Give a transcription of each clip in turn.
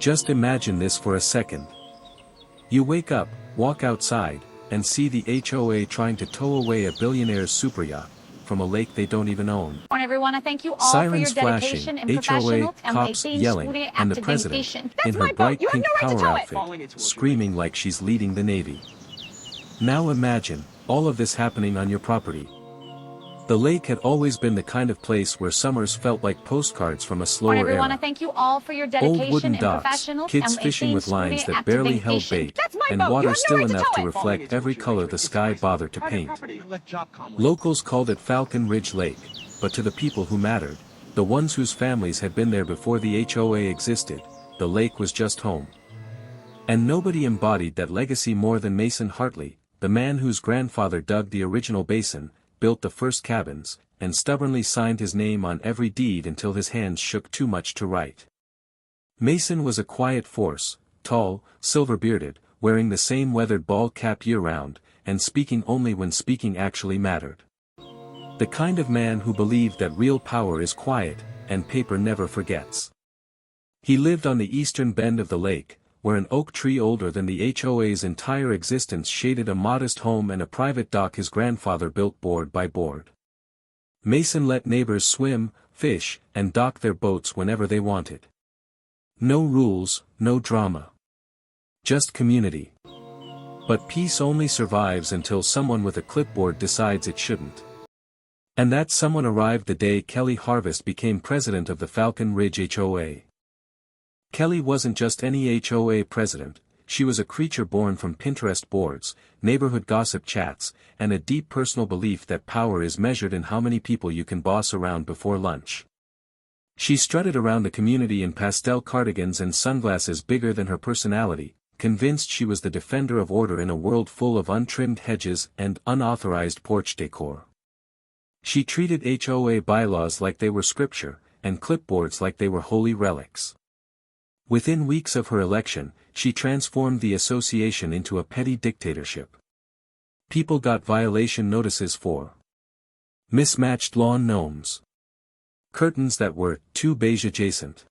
Just imagine this for a second. You wake up, walk outside, and see the HOA trying to tow away a billionaire's superyacht from a lake they don't even own. Morning, everyone. I thank you all Sirens for your dedication flashing, and HOA, cops yelling, and the president, in her bright pink power outfit, screaming like she's leading the Navy. Now imagine, all of this happening on your property. The lake had always been the kind of place where summers felt like postcards from a slower Morning, everyone. era. I thank you all for your Old dedication wooden and docks, professional kids fishing with lines that barely held bait, and water still enough to reflect every color the sky bothered to paint. Locals called it Falcon Ridge Lake, but to the people who mattered, the ones whose families had been there before the HOA existed, the lake was just home. And nobody embodied that legacy more than Mason Hartley, the man whose grandfather dug the original basin, built the first cabins, and stubbornly signed his name on every deed until his hands shook too much to write. Mason was a quiet force, tall, silver-bearded, wearing the same weathered ball cap year-round, and speaking only when speaking actually mattered. The kind of man who believed that real power is quiet, and paper never forgets. He lived on the eastern bend of the lake, where an oak tree older than the HOA's entire existence shaded a modest home and a private dock his grandfather built board by board. Mason let neighbors swim, fish, and dock their boats whenever they wanted. No rules, no drama. Just community. But peace only survives until someone with a clipboard decides it shouldn't. And that someone arrived the day Kelly Harvest became president of the Falcon Ridge HOA. Kelly wasn't just any HOA president, she was a creature born from Pinterest boards, neighborhood gossip chats, and a deep personal belief that power is measured in how many people you can boss around before lunch. She strutted around the community in pastel cardigans and sunglasses bigger than her personality, convinced she was the defender of order in a world full of untrimmed hedges and unauthorized porch decor. She treated HOA bylaws like they were scripture, and clipboards like they were holy relics. Within weeks of her election, she transformed the association into a petty dictatorship. People got violation notices for mismatched lawn gnomes, curtains that were too beige adjacent,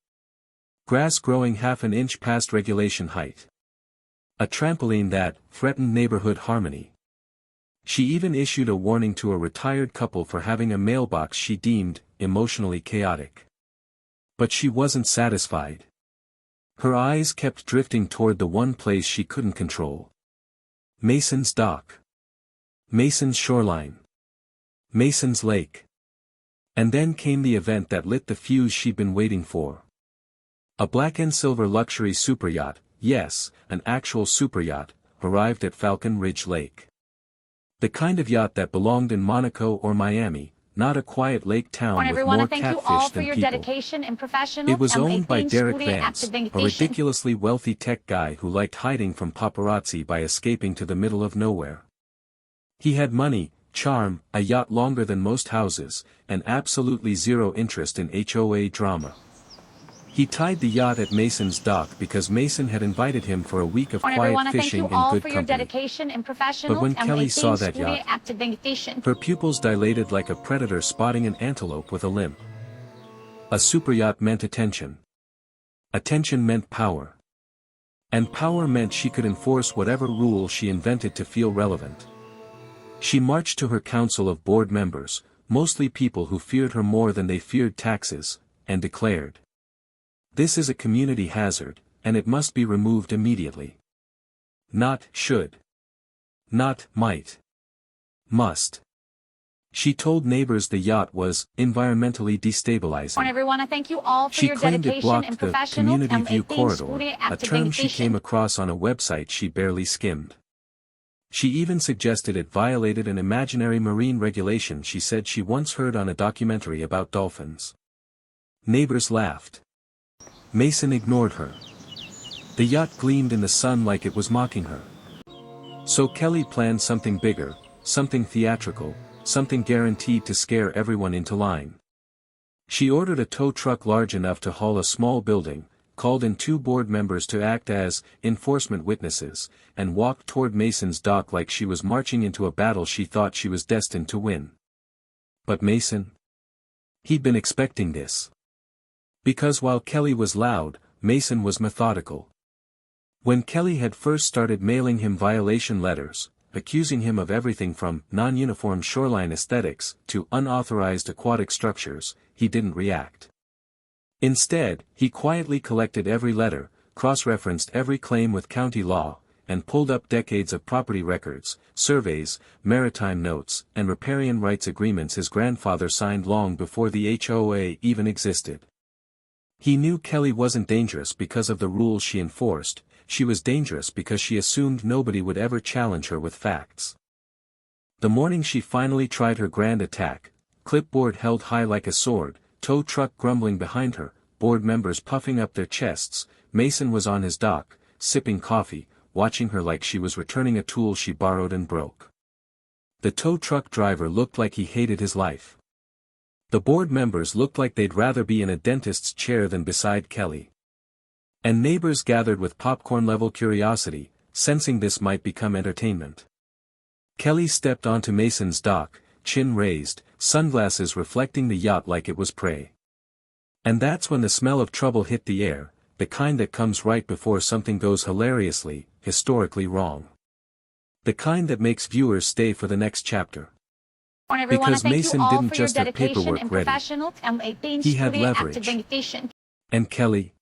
grass growing half an inch past regulation height, a trampoline that threatened neighborhood harmony. She even issued a warning to a retired couple for having a mailbox she deemed emotionally chaotic. But she wasn't satisfied. Her eyes kept drifting toward the one place she couldn't control. Mason's dock. Mason's shoreline. Mason's lake. And then came the event that lit the fuse she'd been waiting for. A black and silver luxury superyacht, yes, an actual superyacht, arrived at Falcon Ridge Lake. The kind of yacht that belonged in Monaco or Miami, not a quiet lake town with more catfish than people. It was owned by Derek Vance, a ridiculously wealthy tech guy who liked hiding from paparazzi by escaping to the middle of nowhere. He had money, charm, a yacht longer than most houses, and absolutely zero interest in HOA drama. He tied the yacht at Mason's dock because Mason had invited him for a week of quiet fishing in good company. But when Kelly saw that yacht, her pupils dilated like a predator spotting an antelope with a limp. A superyacht meant attention. Attention meant power. And power meant she could enforce whatever rule she invented to feel relevant. She marched to her council of board members, mostly people who feared her more than they feared taxes, and declared, "This is a community hazard, and it must be removed immediately. Not should. Not might. Must." She told neighbors the yacht was environmentally destabilizing. Everyone, I thank you all for she your claimed it dedication blocked and the community view corridor, a term she came across on a website she barely skimmed. She even suggested it violated an imaginary marine regulation she said she once heard on a documentary about dolphins. Neighbors laughed. Mason ignored her. The yacht gleamed in the sun like it was mocking her. So Kelly planned something bigger, something theatrical, something guaranteed to scare everyone into line. She ordered a tow truck large enough to haul a small building, called in 2 board members to act as enforcement witnesses, and walked toward Mason's dock like she was marching into a battle she thought she was destined to win. But Mason? He'd been expecting this. Because while Kelly was loud, Mason was methodical. When Kelly had first started mailing him violation letters, accusing him of everything from non-uniform shoreline aesthetics to unauthorized aquatic structures, he didn't react. Instead, he quietly collected every letter, cross-referenced every claim with county law, and pulled up decades of property records, surveys, maritime notes, and riparian rights agreements his grandfather signed long before the HOA even existed. He knew Kelly wasn't dangerous because of the rules she enforced, she was dangerous because she assumed nobody would ever challenge her with facts. The morning she finally tried her grand attack, clipboard held high like a sword, tow truck grumbling behind her, board members puffing up their chests, Mason was on his dock, sipping coffee, watching her like she was returning a tool she borrowed and broke. The tow truck driver looked like he hated his life. The board members looked like they'd rather be in a dentist's chair than beside Kelly. And neighbors gathered with popcorn-level curiosity, sensing this might become entertainment. Kelly stepped onto Mason's dock, chin raised, sunglasses reflecting the yacht like it was prey. And that's when the smell of trouble hit the air, the kind that comes right before something goes hilariously, historically wrong. The kind that makes viewers stay for the next chapter. Because Mason didn't just have paperwork ready. He had leverage. And Kelly?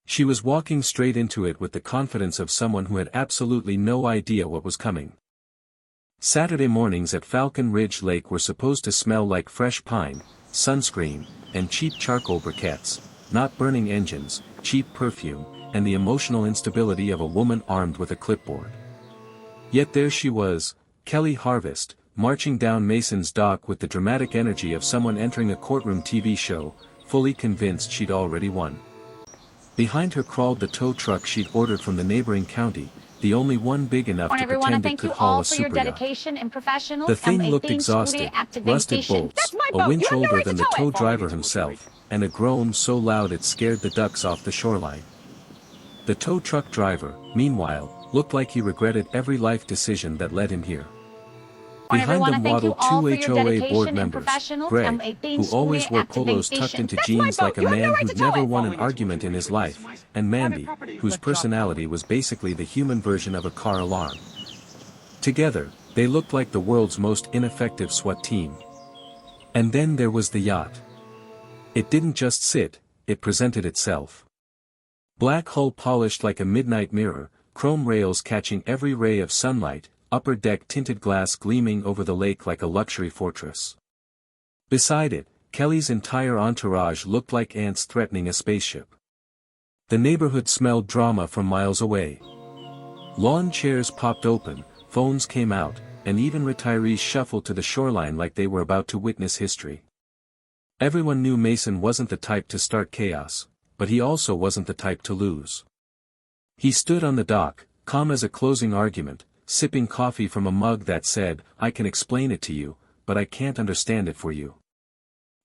She was walking straight into it with the confidence of someone who had absolutely no idea what was coming. Saturday mornings at Falcon Ridge Lake were supposed to smell like fresh pine, sunscreen, and cheap charcoal briquettes, not burning engines, cheap perfume, and the emotional instability of a woman armed with a clipboard. Yet there she was, Kelly Harvest, marching down Mason's dock with the dramatic energy of someone entering a courtroom TV show, fully convinced she'd already won. Behind her crawled the tow truck she'd ordered from the neighboring county, the only one big enough to pretend it could haul a super yacht. The thing looked exhausted, rusted bolts, a winch older than the tow driver himself, and a groan so loud it scared the ducks off the shoreline. The tow truck driver, meanwhile, looked like he regretted every life decision that led him here. Behind them waddled two HOA board members, Greg, who always wore polos tucked into jeans like a man who'd never won an argument in his life, and Mandy, whose personality was basically the human version of a car alarm. Together, they looked like the world's most ineffective SWAT team. And then there was the yacht. It didn't just sit, it presented itself. Black hull polished like a midnight mirror, chrome rails catching every ray of sunlight, upper deck tinted glass gleaming over the lake like a luxury fortress. Beside it, Kelly's entire entourage looked like ants threatening a spaceship. The neighborhood smelled drama from miles away. Lawn chairs popped open, phones came out, and even retirees shuffled to the shoreline like they were about to witness history. Everyone knew Mason wasn't the type to start chaos, but he also wasn't the type to lose. He stood on the dock, calm as a closing argument, sipping coffee from a mug that said, "I can explain it to you, but I can't understand it for you."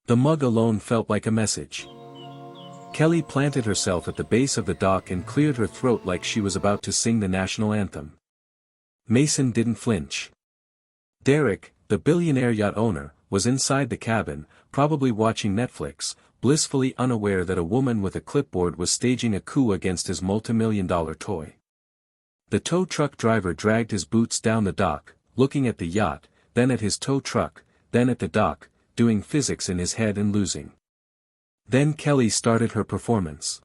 The mug alone felt like a message. Kelly planted herself at the base of the dock and cleared her throat like she was about to sing the national anthem. Mason didn't flinch. Derek, the billionaire yacht owner, was inside the cabin, probably watching Netflix, blissfully unaware that a woman with a clipboard was staging a coup against his multimillion-dollar toy. The tow truck driver dragged his boots down the dock, looking at the yacht, then at his tow truck, then at the dock, doing physics in his head and losing. Then Kelly started her performance.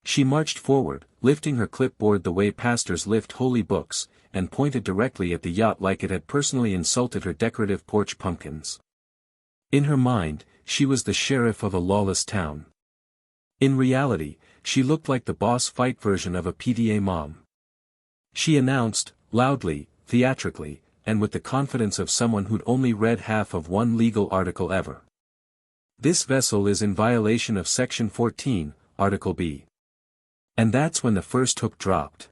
She marched forward, lifting her clipboard the way pastors lift holy books, and pointed directly at the yacht like it had personally insulted her decorative porch pumpkins. In her mind, she was the sheriff of a lawless town. In reality, she looked like the boss fight version of a PDA mom. She announced, loudly, theatrically, and with the confidence of someone who'd only read half of one legal article ever. This vessel is in violation of Section 14, Article B. And that's when the first hook dropped.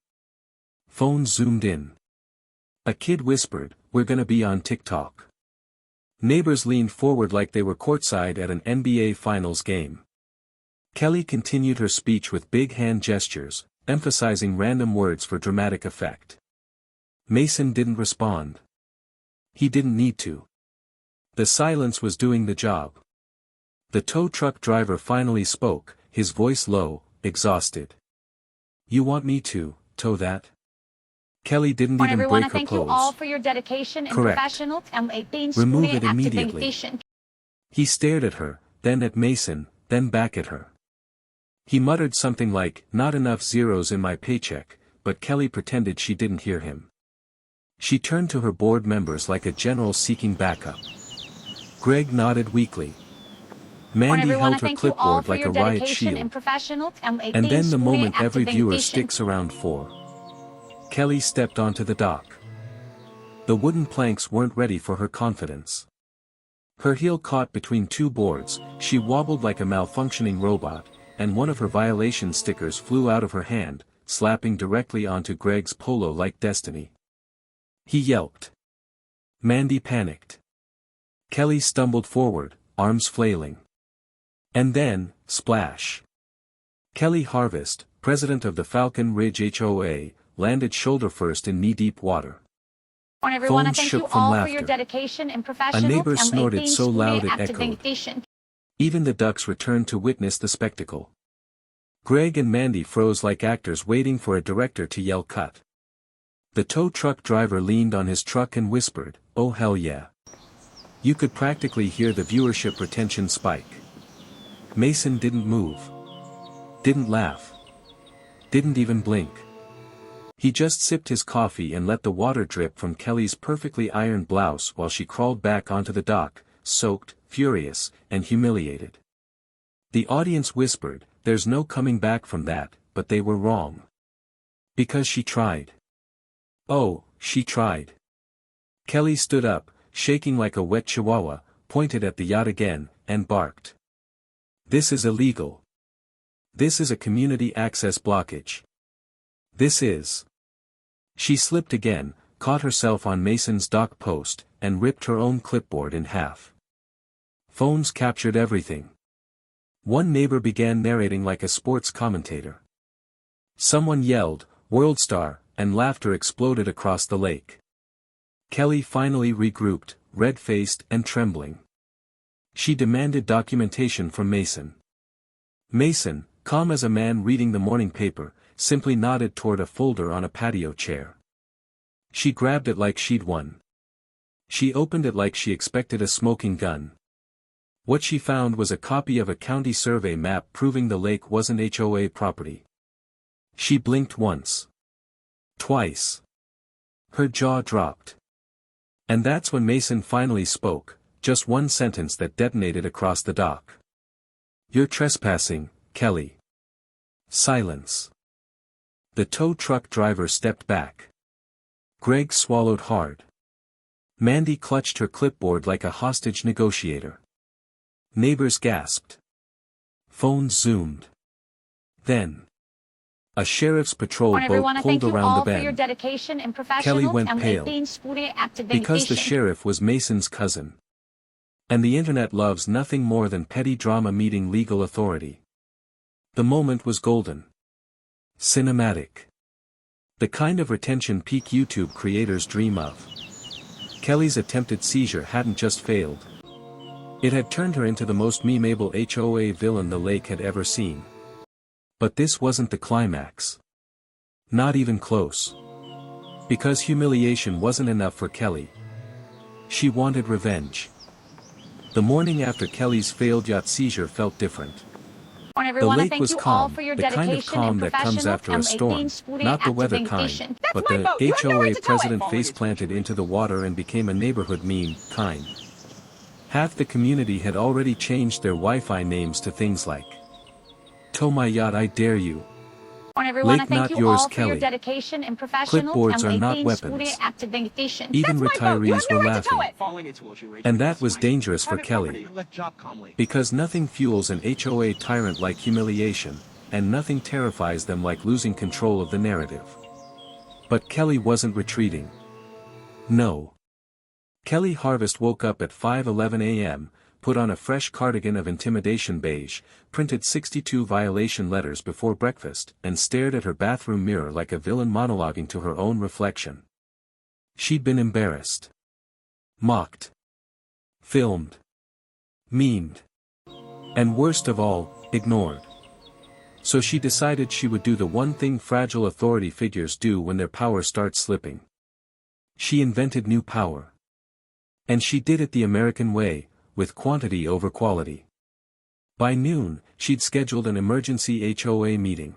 Phones zoomed in. A kid whispered, "We're gonna be on TikTok." Neighbors leaned forward like they were courtside at an NBA Finals game. Kelly continued her speech with big hand gestures, emphasizing random words for dramatic effect. Mason didn't respond. He didn't need to. The silence was doing the job. The tow truck driver finally spoke, his voice low, exhausted. You want me to tow that? Kelly didn't I want even everyone break to her thank you all pose. for your dedication and Correct. professional and Remove it immediately. He stared at her, then at Mason, then back at her. He muttered something like, "Not enough zeros in my paycheck," but Kelly pretended she didn't hear him. She turned to her board members like a general seeking backup. Greg nodded weakly. Mandy held her clipboard like a riot shield. And then the moment every viewer sticks around for, Kelly stepped onto the dock. The wooden planks weren't ready for her confidence. Her heel caught between two boards, she wobbled like a malfunctioning robot, and one of her violation stickers flew out of her hand, slapping directly onto Greg's polo-like destiny. He yelped. Mandy panicked. Kelly stumbled forward, arms flailing. And then, splash. Kelly Harvest, president of the Falcon Ridge HOA, landed shoulder first in knee-deep water. Phones shook from laughter. A neighbor snorted so loud it echoed. Even the ducks returned to witness the spectacle. Greg and Mandy froze like actors waiting for a director to yell cut. The tow truck driver leaned on his truck and whispered, "Oh hell yeah." You could practically hear the viewership retention spike. Mason didn't move. Didn't laugh. Didn't even blink. He just sipped his coffee and let the water drip from Kelly's perfectly ironed blouse while she crawled back onto the dock, soaked, furious, and humiliated. The audience whispered, "There's no coming back from that," but they were wrong. Because she tried. Oh, she tried. Kelly stood up, shaking like a wet chihuahua, pointed at the yacht again, and barked. This is illegal. This is a community access blockage. This is. She slipped again, caught herself on Mason's dock post, and ripped her own clipboard in half. Phones captured everything. One neighbor began narrating like a sports commentator. Someone yelled, "World Star," and laughter exploded across the lake. Kelly finally regrouped, red-faced and trembling. She demanded documentation from Mason. Mason, calm as a man reading the morning paper, simply nodded toward a folder on a patio chair. She grabbed it like she'd won. She opened it like she expected a smoking gun. What she found was a copy of a county survey map proving the lake wasn't HOA property. She blinked once. Twice. Her jaw dropped. And that's when Mason finally spoke, just one sentence that detonated across the dock. "You're trespassing, Kelly." Silence. The tow truck driver stepped back. Greg swallowed hard. Mandy clutched her clipboard like a hostage negotiator. Neighbors gasped. Phones zoomed. Then. A sheriff's patrol boat pulled around the bend. Kelly went pale. Because the sheriff was Mason's cousin. And the internet loves nothing more than petty drama meeting legal authority. The moment was golden. Cinematic. The kind of retention peak YouTube creators dream of. Kelly's attempted seizure hadn't just failed. It had turned her into the most memeable HOA villain the lake had ever seen. But this wasn't the climax. Not even close. Because humiliation wasn't enough for Kelly. She wanted revenge. The morning after Kelly's failed yacht seizure felt different. The lake was calm, the kind of calm that comes after a storm, not the weather kind, but the HOA president face-planted into the water and became a neighborhood meme kind. Half the community had already changed their Wi-Fi names to things like "Tow my yacht, I dare you." Lake not yours, Kelly. Clipboards are not weapons. Even retirees were laughing. And that was dangerous for Kelly. Because nothing fuels an HOA tyrant like humiliation, and nothing terrifies them like losing control of the narrative. But Kelly wasn't retreating. No. Kelly Harvest woke up at 5:11 a.m., put on a fresh cardigan of intimidation beige, printed 62 violation letters before breakfast, and stared at her bathroom mirror like a villain monologuing to her own reflection. She'd been embarrassed. Mocked. Filmed. Memed. And worst of all, ignored. So she decided she would do the one thing fragile authority figures do when their power starts slipping. She invented new power. And she did it the American way, with quantity over quality. By noon, she'd scheduled an emergency HOA meeting.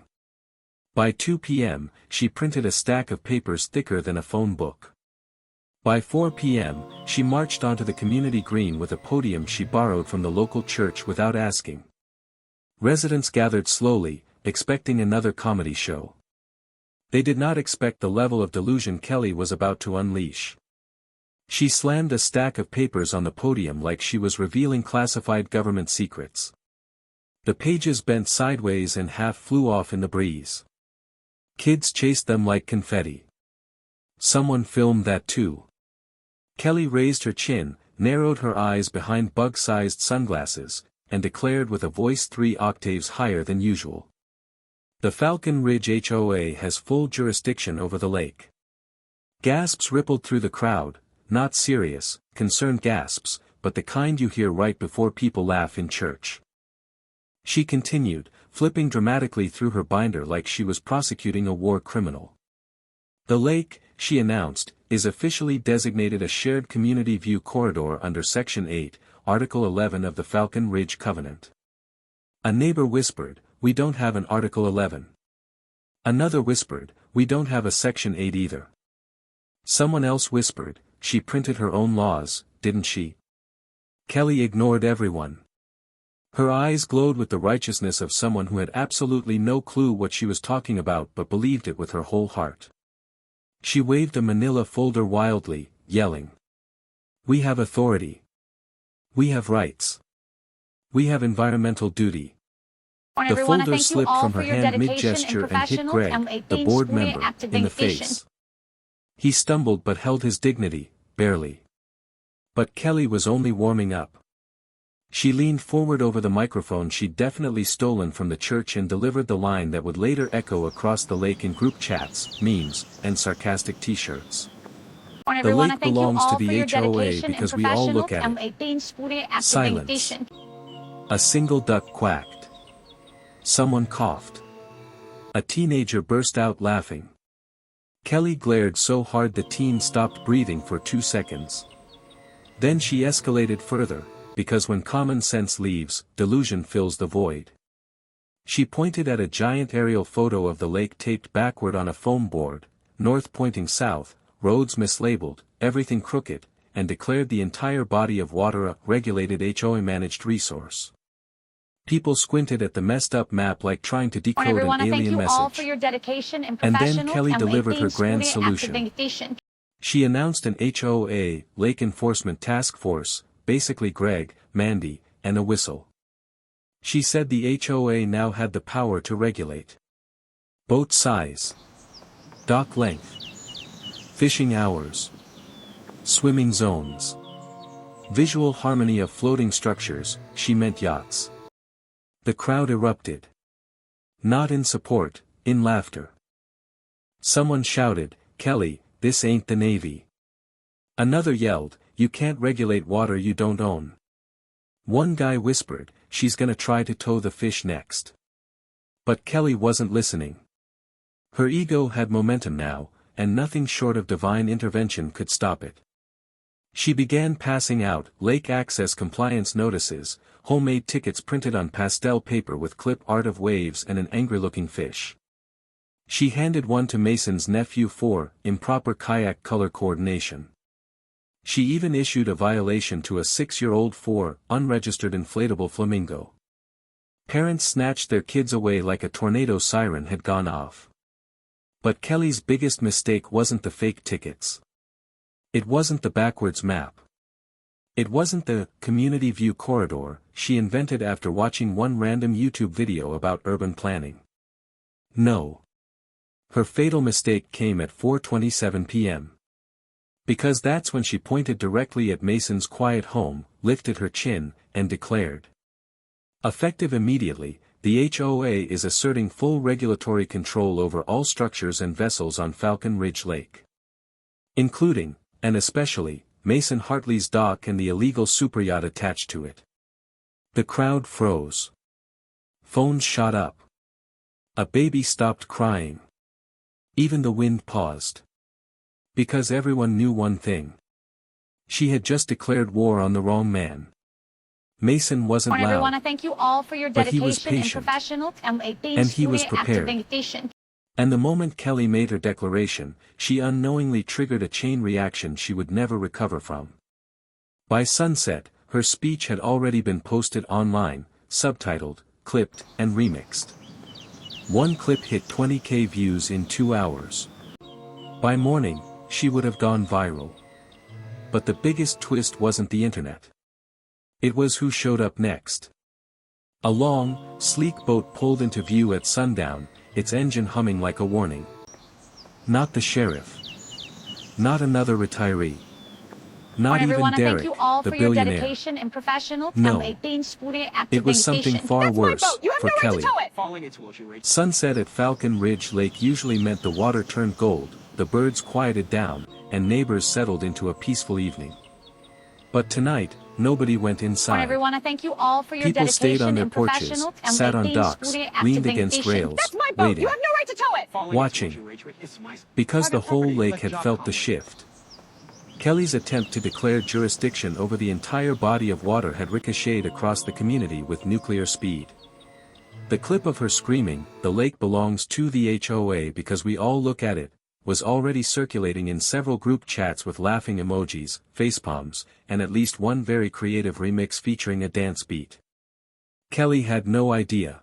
By 2 p.m., she printed a stack of papers thicker than a phone book. By 4 p.m., she marched onto the community green with a podium she borrowed from the local church without asking. Residents gathered slowly, expecting another comedy show. They did not expect the level of delusion Kelly was about to unleash. She slammed a stack of papers on the podium like she was revealing classified government secrets. The pages bent sideways and half flew off in the breeze. Kids chased them like confetti. Someone filmed that too. Kelly raised her chin, narrowed her eyes behind bug-sized sunglasses, and declared with a voice 3 octaves higher than usual. The Falcon Ridge HOA has full jurisdiction over the lake. Gasps rippled through the crowd, not serious, concerned gasps, but the kind you hear right before people laugh in church. She continued, flipping dramatically through her binder like she was prosecuting a war criminal. The lake, she announced, is officially designated a shared community view corridor under Section 8, Article 11 of the Falcon Ridge Covenant. A neighbor whispered, "We don't have an Article 11. Another whispered, "We don't have a Section 8 either." Someone else whispered, "She printed her own laws, didn't she?" Kelly ignored everyone. Her eyes glowed with the righteousness of someone who had absolutely no clue what she was talking about but believed it with her whole heart. She waved a manila folder wildly, yelling, "We have authority. We have rights. We have environmental duty." The folder slipped from her hand mid-gesture and hit Greg, the board member, in the face. He stumbled but held his dignity, barely. But Kelly was only warming up. She leaned forward over the microphone she'd definitely stolen from the church and delivered the line that would later echo across the lake in group chats, memes, and sarcastic t-shirts. The lake belongs to the HOA because we all look at it. Silence. A single duck quacked. Someone coughed. A teenager burst out laughing. Kelly glared so hard the teen stopped breathing for 2 seconds. Then she escalated further, because when common sense leaves, delusion fills the void. She pointed at a giant aerial photo of the lake taped backward on a foam board, north pointing south, roads mislabeled, everything crooked, and declared the entire body of water a regulated HOA-managed resource. People squinted at the messed-up map like trying to decode an alien message. And then Kelly delivered her grand solution. She announced an HOA, Lake Enforcement Task Force, basically Greg, Mandy, and a whistle. She said the HOA now had the power to regulate boat size, dock length, fishing hours, swimming zones, visual harmony of floating structures. She meant yachts. The crowd erupted. Not in support, in laughter. Someone shouted, "Kelly, this ain't the Navy." Another yelled, "You can't regulate water you don't own." One guy whispered, "She's gonna try to tow the fish next." But Kelly wasn't listening. Her ego had momentum now, and nothing short of divine intervention could stop it. She began passing out lake access compliance notices, homemade tickets printed on pastel paper with clip art of waves and an angry-looking fish. She handed one to Mason's nephew for improper kayak color coordination. She even issued a violation to a 6-year-old for unregistered inflatable flamingo. Parents snatched their kids away like a tornado siren had gone off. But Kelly's biggest mistake wasn't the fake tickets. It wasn't the backwards map. It wasn't the community view corridor she invented after watching one random YouTube video about urban planning. No. Her fatal mistake came at 4:27 p.m. Because that's when she pointed directly at Mason's quiet home, lifted her chin, and declared. Effective immediately, the HOA is asserting full regulatory control over all structures and vessels on Falcon Ridge Lake. Including, and especially, Mason Hartley's dock and the illegal superyacht attached to it. The crowd froze. Phones shot up. A baby stopped crying. Even the wind paused. Because everyone knew one thing. She had just declared war on the wrong man. Mason wasn't loud. Everyone, I thank you all for your But he was dedication and patient. professional And he was prepared. And the moment Kelly made her declaration, she unknowingly triggered a chain reaction she would never recover from. By sunset, her speech had already been posted online, subtitled, clipped, and remixed. One clip hit 20,000 views in 2 hours. By morning, she would have gone viral. But the biggest twist wasn't the internet. It was who showed up next. A long, sleek boat pulled into view at sundown, its engine humming like a warning. Not the sheriff. Not another retiree. Not even Derek, the billionaire. No. It was something far worse, for Kelly. Sunset at Falcon Ridge Lake usually meant the water turned gold, the birds quieted down, and neighbors settled into a peaceful evening. But tonight, nobody went inside. People stayed on their porches, sat on docks, leaned against rails, waiting, watching. Because the whole lake had felt the shift. Kelly's attempt to declare jurisdiction over the entire body of water had ricocheted across the community with nuclear speed. The clip of her screaming, "The lake belongs to the HOA because we all look at it," was already circulating in several group chats with laughing emojis, facepalms, and at least one very creative remix featuring a dance beat. Kelly had no idea.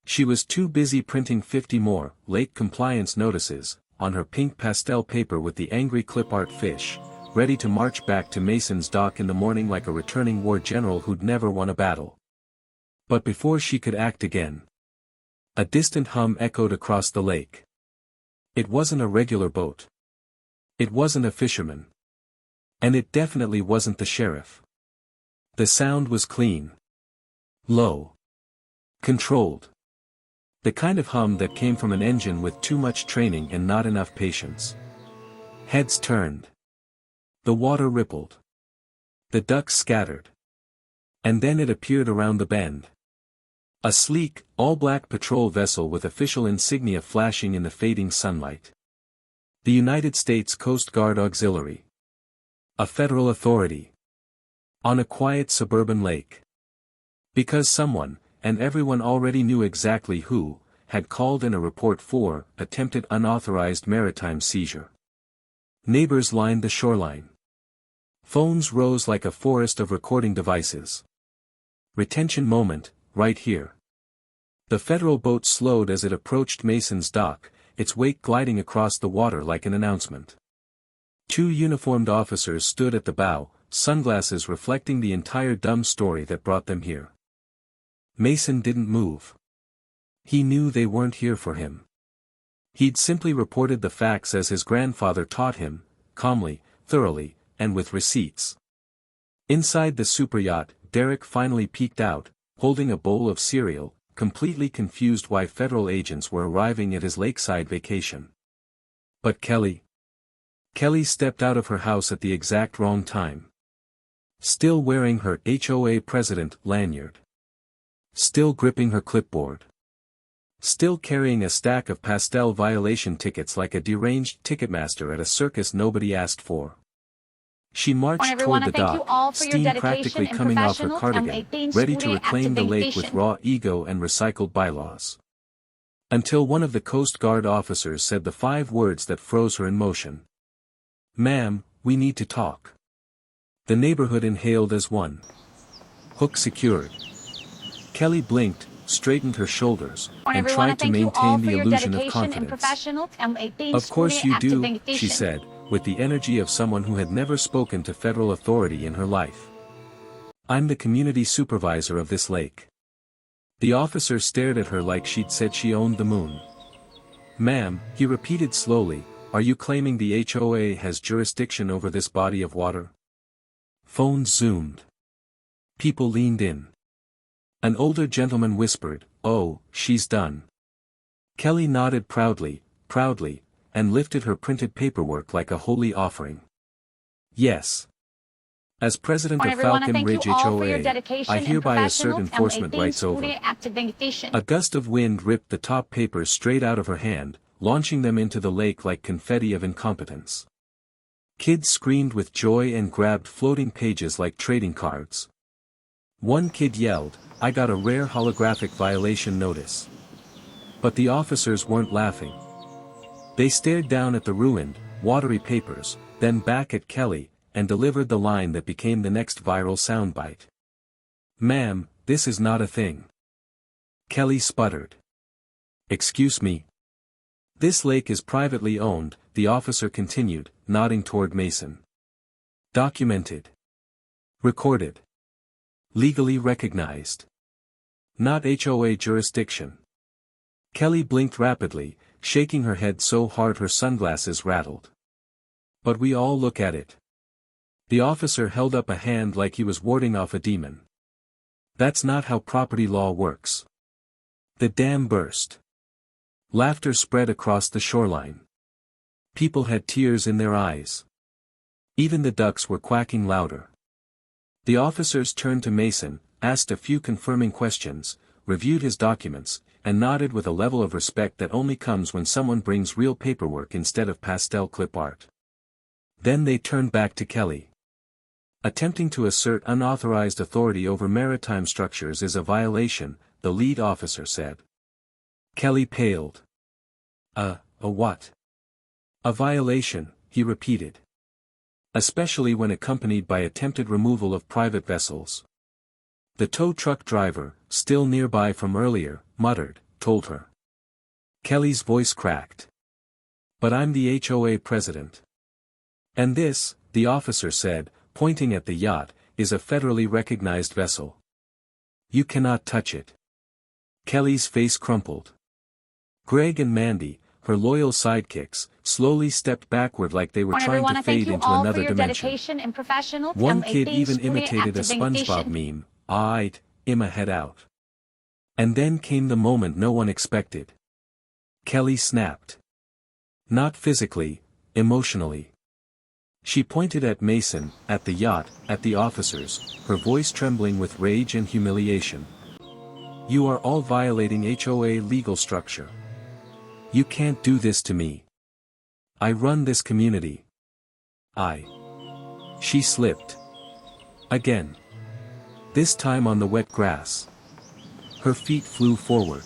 She was too busy printing 50 more lake compliance notices on her pink pastel paper with the angry clip art fish, ready to march back to Mason's dock in the morning like a returning war general who'd never won a battle. But before she could act again, a distant hum echoed across the lake. It wasn't a regular boat. It wasn't a fisherman. And it definitely wasn't the sheriff. The sound was clean. Low. Controlled. The kind of hum that came from an engine with too much training and not enough patience. Heads turned. The water rippled. The ducks scattered. And then it appeared around the bend. A sleek, all-black patrol vessel with official insignia flashing in the fading sunlight. The United States Coast Guard Auxiliary. A federal authority. On a quiet suburban lake. Because someone, and everyone already knew exactly who, had called in a report for attempted unauthorized maritime seizure. Neighbors lined the shoreline. Phones rose like a forest of recording devices. Retention moment, right here. The federal boat slowed as it approached Mason's dock, its wake gliding across the water like an announcement. 2 uniformed officers stood at the bow, sunglasses reflecting the entire dumb story that brought them here. Mason didn't move. He knew they weren't here for him. He'd simply reported the facts as his grandfather taught him, calmly, thoroughly, and with receipts. Inside the super yacht, Derek finally peeked out, holding a bowl of cereal, completely confused why federal agents were arriving at his lakeside vacation. But Kelly stepped out of her house at the exact wrong time. Still wearing her HOA president lanyard. Still gripping her clipboard. Still carrying a stack of pastel violation tickets like a deranged ticketmaster at a circus nobody asked for. She marched toward the dock, steam practically coming off her cardigan, ready to reclaim the lake with raw ego and recycled bylaws. Until one of the Coast Guard officers said the 5 words that froze her in motion. "Ma'am, we need to talk." The neighborhood inhaled as one. Hook secured. Kelly blinked, straightened her shoulders, and tried to maintain the illusion of confidence. "Of course you do," she said, with the energy of someone who had never spoken to federal authority in her life. "I'm the community supervisor of this lake." The officer stared at her like she'd said she owned the moon. "Ma'am," he repeated slowly, "are you claiming the HOA has jurisdiction over this body of water?" Phones zoomed. People leaned in. An older gentleman whispered, "Oh, she's done." Kelly nodded proudly, and lifted her printed paperwork like a holy offering. "Yes. As president I of want to Falcon thank you Ridge all for your HOA, dedication I and hereby assert professionalism enforcement and rights over. activation. A gust of wind ripped the top papers straight out of her hand, launching them into the lake like confetti of incompetence. Kids screamed with joy and grabbed floating pages like trading cards. One kid yelled, "I got a rare holographic violation notice." But the officers weren't laughing. They stared down at the ruined, watery papers, then back at Kelly, and delivered the line that became the next viral soundbite. "Ma'am, this is not a thing." Kelly sputtered. "Excuse me. This lake is privately owned," the officer continued, nodding toward Mason. "Documented. Recorded. Legally recognized. Not HOA jurisdiction." Kelly blinked rapidly, shaking her head so hard her sunglasses rattled. "But we all look at it." The officer held up a hand like he was warding off a demon. "That's not how property law works." The dam burst. Laughter spread across the shoreline. People had tears in their eyes. Even the ducks were quacking louder. The officers turned to Mason, asked a few confirming questions, reviewed his documents, and nodded with a level of respect that only comes when someone brings real paperwork instead of pastel clip art. Then they turned back to Kelly. "Attempting to assert unauthorized authority over maritime structures is a violation," the lead officer said. Kelly paled. A what?" "A violation," he repeated. "Especially when accompanied by attempted removal of private vessels." The tow truck driver, still nearby from earlier, muttered, "Told her." Kelly's voice cracked. "But I'm the HOA president. And this," the officer said, pointing at the yacht, "is a federally recognized vessel. You cannot touch it." Kelly's face crumpled. Greg and Mandy, her loyal sidekicks, slowly stepped backward like they were trying to fade into another dimension. One kid even imitated a SpongeBob meme, "Aight, Emma head out." And then came the moment no one expected. Kelly snapped. Not physically, emotionally. She pointed at Mason, at the yacht, at the officers, her voice trembling with rage and humiliation. "You are all violating HOA legal structure. You can't do this to me. I run this community. She slipped. Again. This time on the wet grass. Her feet flew forward.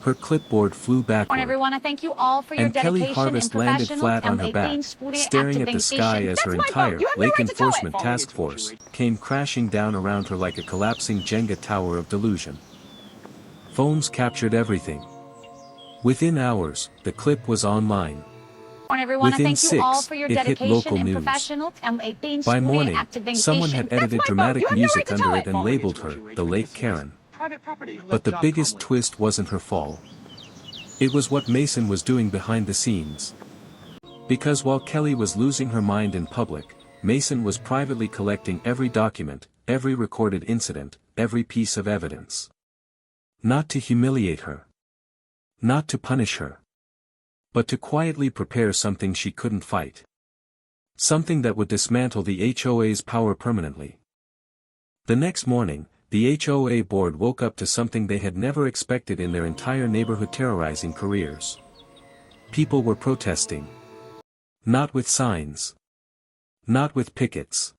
Her clipboard flew backward. And Kelly Harvest landed flat on her back, staring at the sky as her entire lake enforcement task force came crashing down around her like a collapsing Jenga tower of delusion. Phones captured everything. Within hours, the clip was online. Within 6, it hit local news. By morning, someone had edited dramatic music under it and labeled her, the late Karen. But the biggest twist wasn't her fall. It was what Mason was doing behind the scenes. Because while Kelly was losing her mind in public, Mason was privately collecting every document, every recorded incident, every piece of evidence. Not to humiliate her. Not to punish her. But to quietly prepare something she couldn't fight. Something that would dismantle the HOA's power permanently. The next morning, the HOA board woke up to something they had never expected in their entire neighborhood: terrorizing careers. People were protesting. Not with signs. Not with pickets.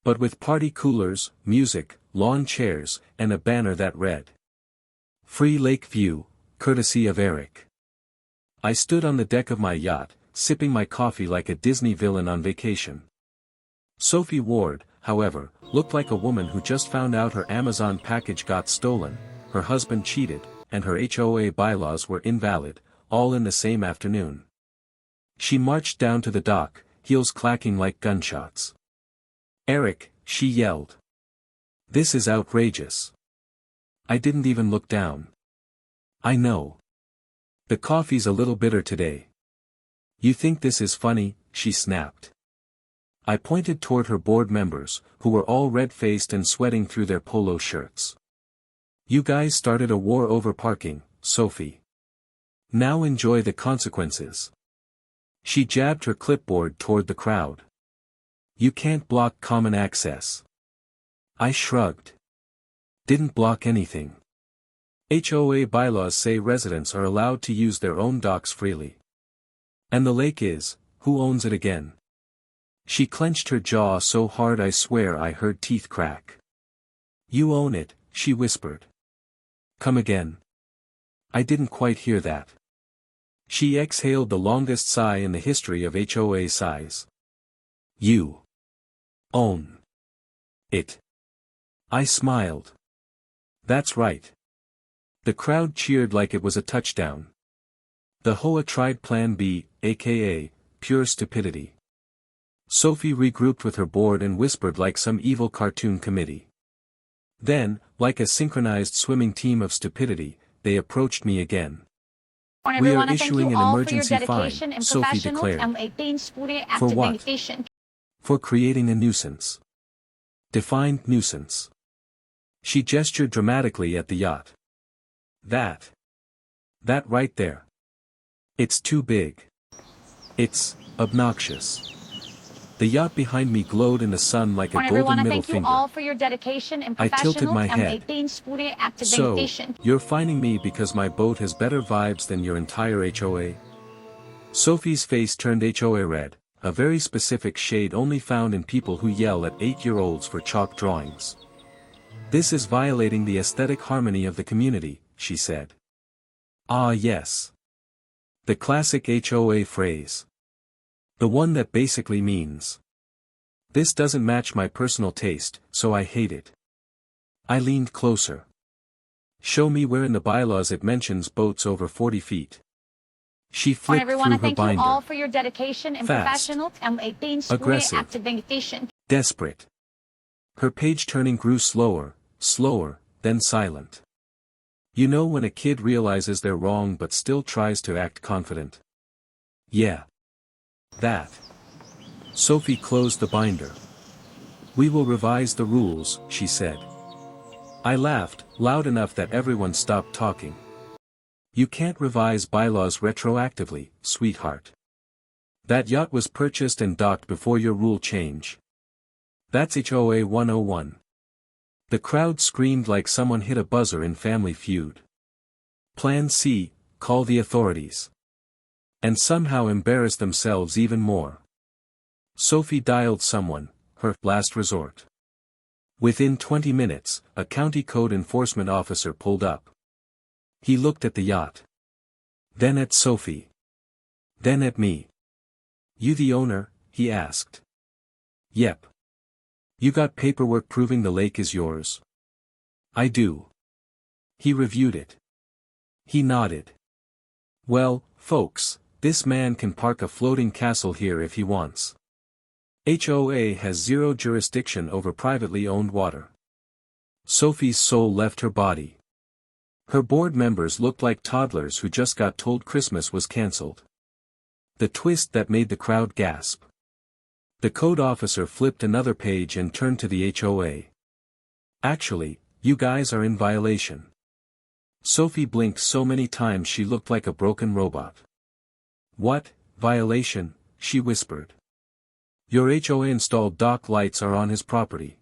But with party coolers, music, lawn chairs, and a banner that read, "Free Lake View, courtesy of Eric." I stood on the deck of my yacht, sipping my coffee like a Disney villain on vacation. Sophie Ward, however, looked like a woman who just found out her Amazon package got stolen, her husband cheated, and her HOA bylaws were invalid, all in the same afternoon. She marched down to the dock, heels clacking like gunshots. "Eric," she yelled. "This is outrageous." I didn't even look down. "I know. The coffee's a little bitter today." "You think this is funny?" she snapped. I pointed toward her board members, who were all red-faced and sweating through their polo shirts. "You guys started a war over parking, Sophie. Now enjoy the consequences." She jabbed her clipboard toward the crowd. You can't block common access. I shrugged. Didn't block anything. HOA bylaws say residents are allowed to use their own docks freely. And the lake is, who owns it again? She clenched her jaw so hard I swear I heard teeth crack. You own it, she whispered. Come again. I didn't quite hear that. She exhaled the longest sigh in the history of HOA sighs. You own it. I smiled. That's right. The crowd cheered like it was a touchdown. The HOA tried Plan B, aka, pure stupidity. Sophie regrouped with her board and whispered like some evil cartoon committee. Then, like a synchronized swimming team of stupidity, they approached me again. We are issuing an emergency fine, Sophie declared. For what? For creating a nuisance. Defined nuisance. She gestured dramatically at the yacht. That right there. It's too big. It's obnoxious. The yacht behind me glowed in the sun like a golden middle finger. I tilted my head. So, you're fining me because my boat has better vibes than your entire HOA? Sophie's face turned HOA red, a very specific shade only found in people who yell at 8-year-olds for chalk drawings. This is violating the aesthetic harmony of the community, she said. Ah yes. The classic HOA phrase. The one that basically means, this doesn't match my personal taste, so I hate it. I leaned closer. Show me where in the bylaws it mentions boats over 40 feet. She flipped through her binder. Fast. Aggressive. Desperate. Her page turning grew slower, then silent. You know when a kid realizes they're wrong but still tries to act confident? Yeah. That. Sophie closed the binder. We will revise the rules, she said. I laughed, loud enough that everyone stopped talking. You can't revise bylaws retroactively, sweetheart. That yacht was purchased and docked before your rule change. That's HOA 101. The crowd screamed like someone hit a buzzer in Family Feud. Plan C, call the authorities. And somehow embarrass themselves even more. Sophie dialed someone, her last resort. Within 20 minutes, a county code enforcement officer pulled up. He looked at the yacht. Then at Sophie. Then at me. You the owner? He asked. Yep. You got paperwork proving the lake is yours? I do. He reviewed it. He nodded. Well, folks, this man can park a floating castle here if he wants. HOA has zero jurisdiction over privately owned water. Sophie's soul left her body. Her board members looked like toddlers who just got told Christmas was cancelled. The twist that made the crowd gasp. The code officer flipped another page and turned to the HOA. Actually, you guys are in violation. Sophie blinked so many times she looked like a broken robot. What, violation? She whispered. Your HOA installed dock lights are on his property.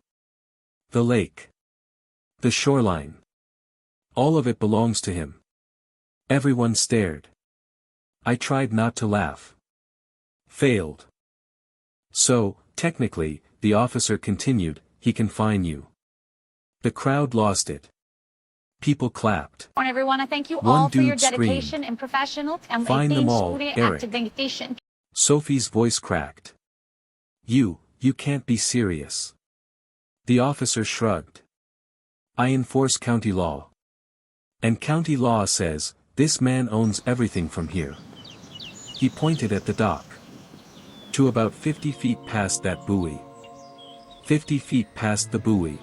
The lake. The shoreline. All of it belongs to him. Everyone stared. I tried not to laugh. Failed. So, technically, the officer continued, he can fine you. The crowd lost it. People clapped. Everyone, I thank you One all for your dude dedication screamed. and professional and Find them all, Eric. Sophie's voice cracked. You can't be serious. The officer shrugged. I enforce county law. And county law says, this man owns everything from here. He pointed at the dock. To about 50 feet past that buoy. 50 feet past the buoy.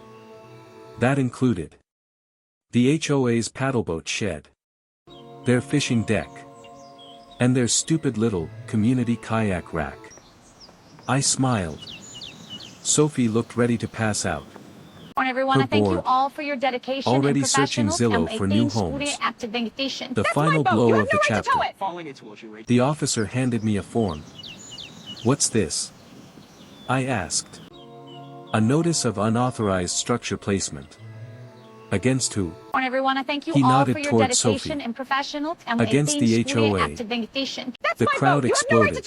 That included the HOA's paddleboat shed, their fishing deck, and their stupid little community kayak rack. I smiled. Sophie looked ready to pass out. Everyone, I thank you all for your dedication already and searching Zillow for new homes. The final blow of the chapter. The officer handed me a form. What's this? I asked. A notice of unauthorized structure placement. Against who? Everyone, I thank you He all nodded for your toward dedication Sophie. and professional Against the HOA. The crowd exploded.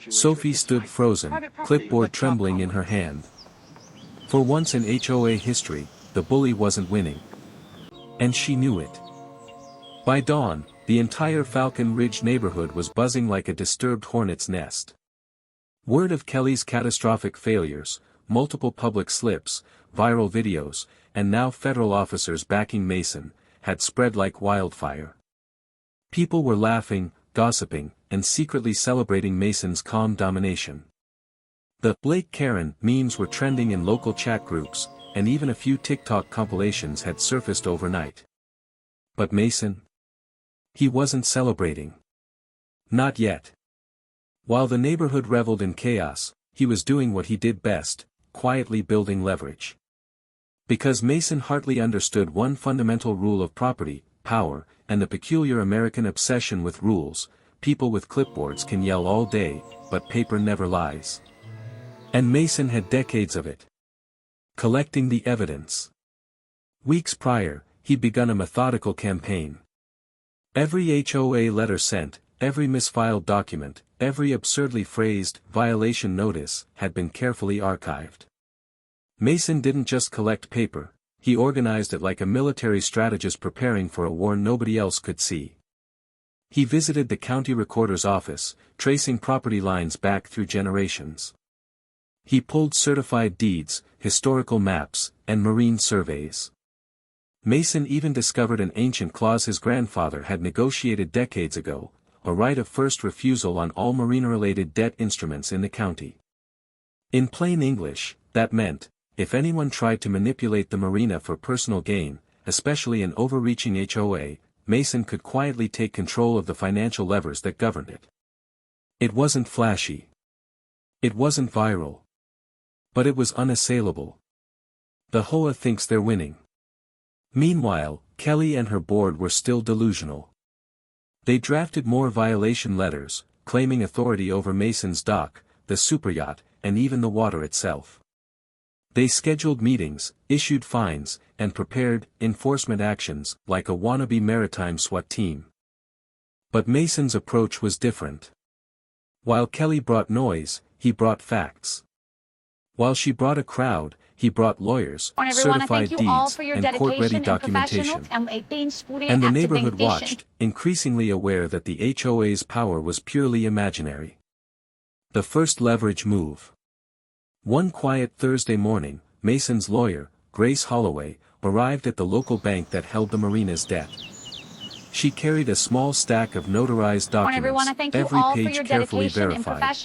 Sophie stood frozen, clipboard trembling in her hand. For once in HOA history, the bully wasn't winning. And she knew it. By dawn, the entire Falcon Ridge neighborhood was buzzing like a disturbed hornet's nest. Word of Kelly's catastrophic failures, multiple public slips, viral videos, and now federal officers backing Mason, had spread like wildfire. People were laughing, gossiping, and secretly celebrating Mason's calm domination. The Blake Karen memes were trending in local chat groups, and even a few TikTok compilations had surfaced overnight. But Mason? He wasn't celebrating. Not yet. While the neighborhood reveled in chaos, he was doing what he did best, quietly building leverage. Because Mason hardly understood one fundamental rule of property, power, and the peculiar American obsession with rules, people with clipboards can yell all day, but paper never lies. And Mason had decades of it. Collecting the evidence. Weeks prior, he'd begun a methodical campaign. Every HOA letter sent, every misfiled document, every absurdly phrased violation notice had been carefully archived. Mason didn't just collect paper, he organized it like a military strategist preparing for a war nobody else could see. He visited the county recorder's office, tracing property lines back through generations. He pulled certified deeds, historical maps, and marine surveys. Mason even discovered an ancient clause his grandfather had negotiated decades ago, a right of first refusal on all marina-related debt instruments in the county. In plain English, that meant, if anyone tried to manipulate the marina for personal gain, especially an overreaching HOA, Mason could quietly take control of the financial levers that governed it. It wasn't flashy. It wasn't viral. But it was unassailable. The HOA thinks they're winning. Meanwhile, Kelly and her board were still delusional. They drafted more violation letters, claiming authority over Mason's dock, the superyacht, and even the water itself. They scheduled meetings, issued fines, and prepared enforcement actions like a wannabe maritime SWAT team. But Mason's approach was different. While Kelly brought noise, he brought facts. While she brought a crowd, he brought lawyers, certified deeds, and court-ready documentation. And the neighborhood watched, increasingly aware that the HOA's power was purely imaginary. The first leverage move. One quiet Thursday morning, Mason's lawyer, Grace Holloway, arrived at the local bank that held the marina's debt. She carried a small stack of notarized documents, every page carefully verified.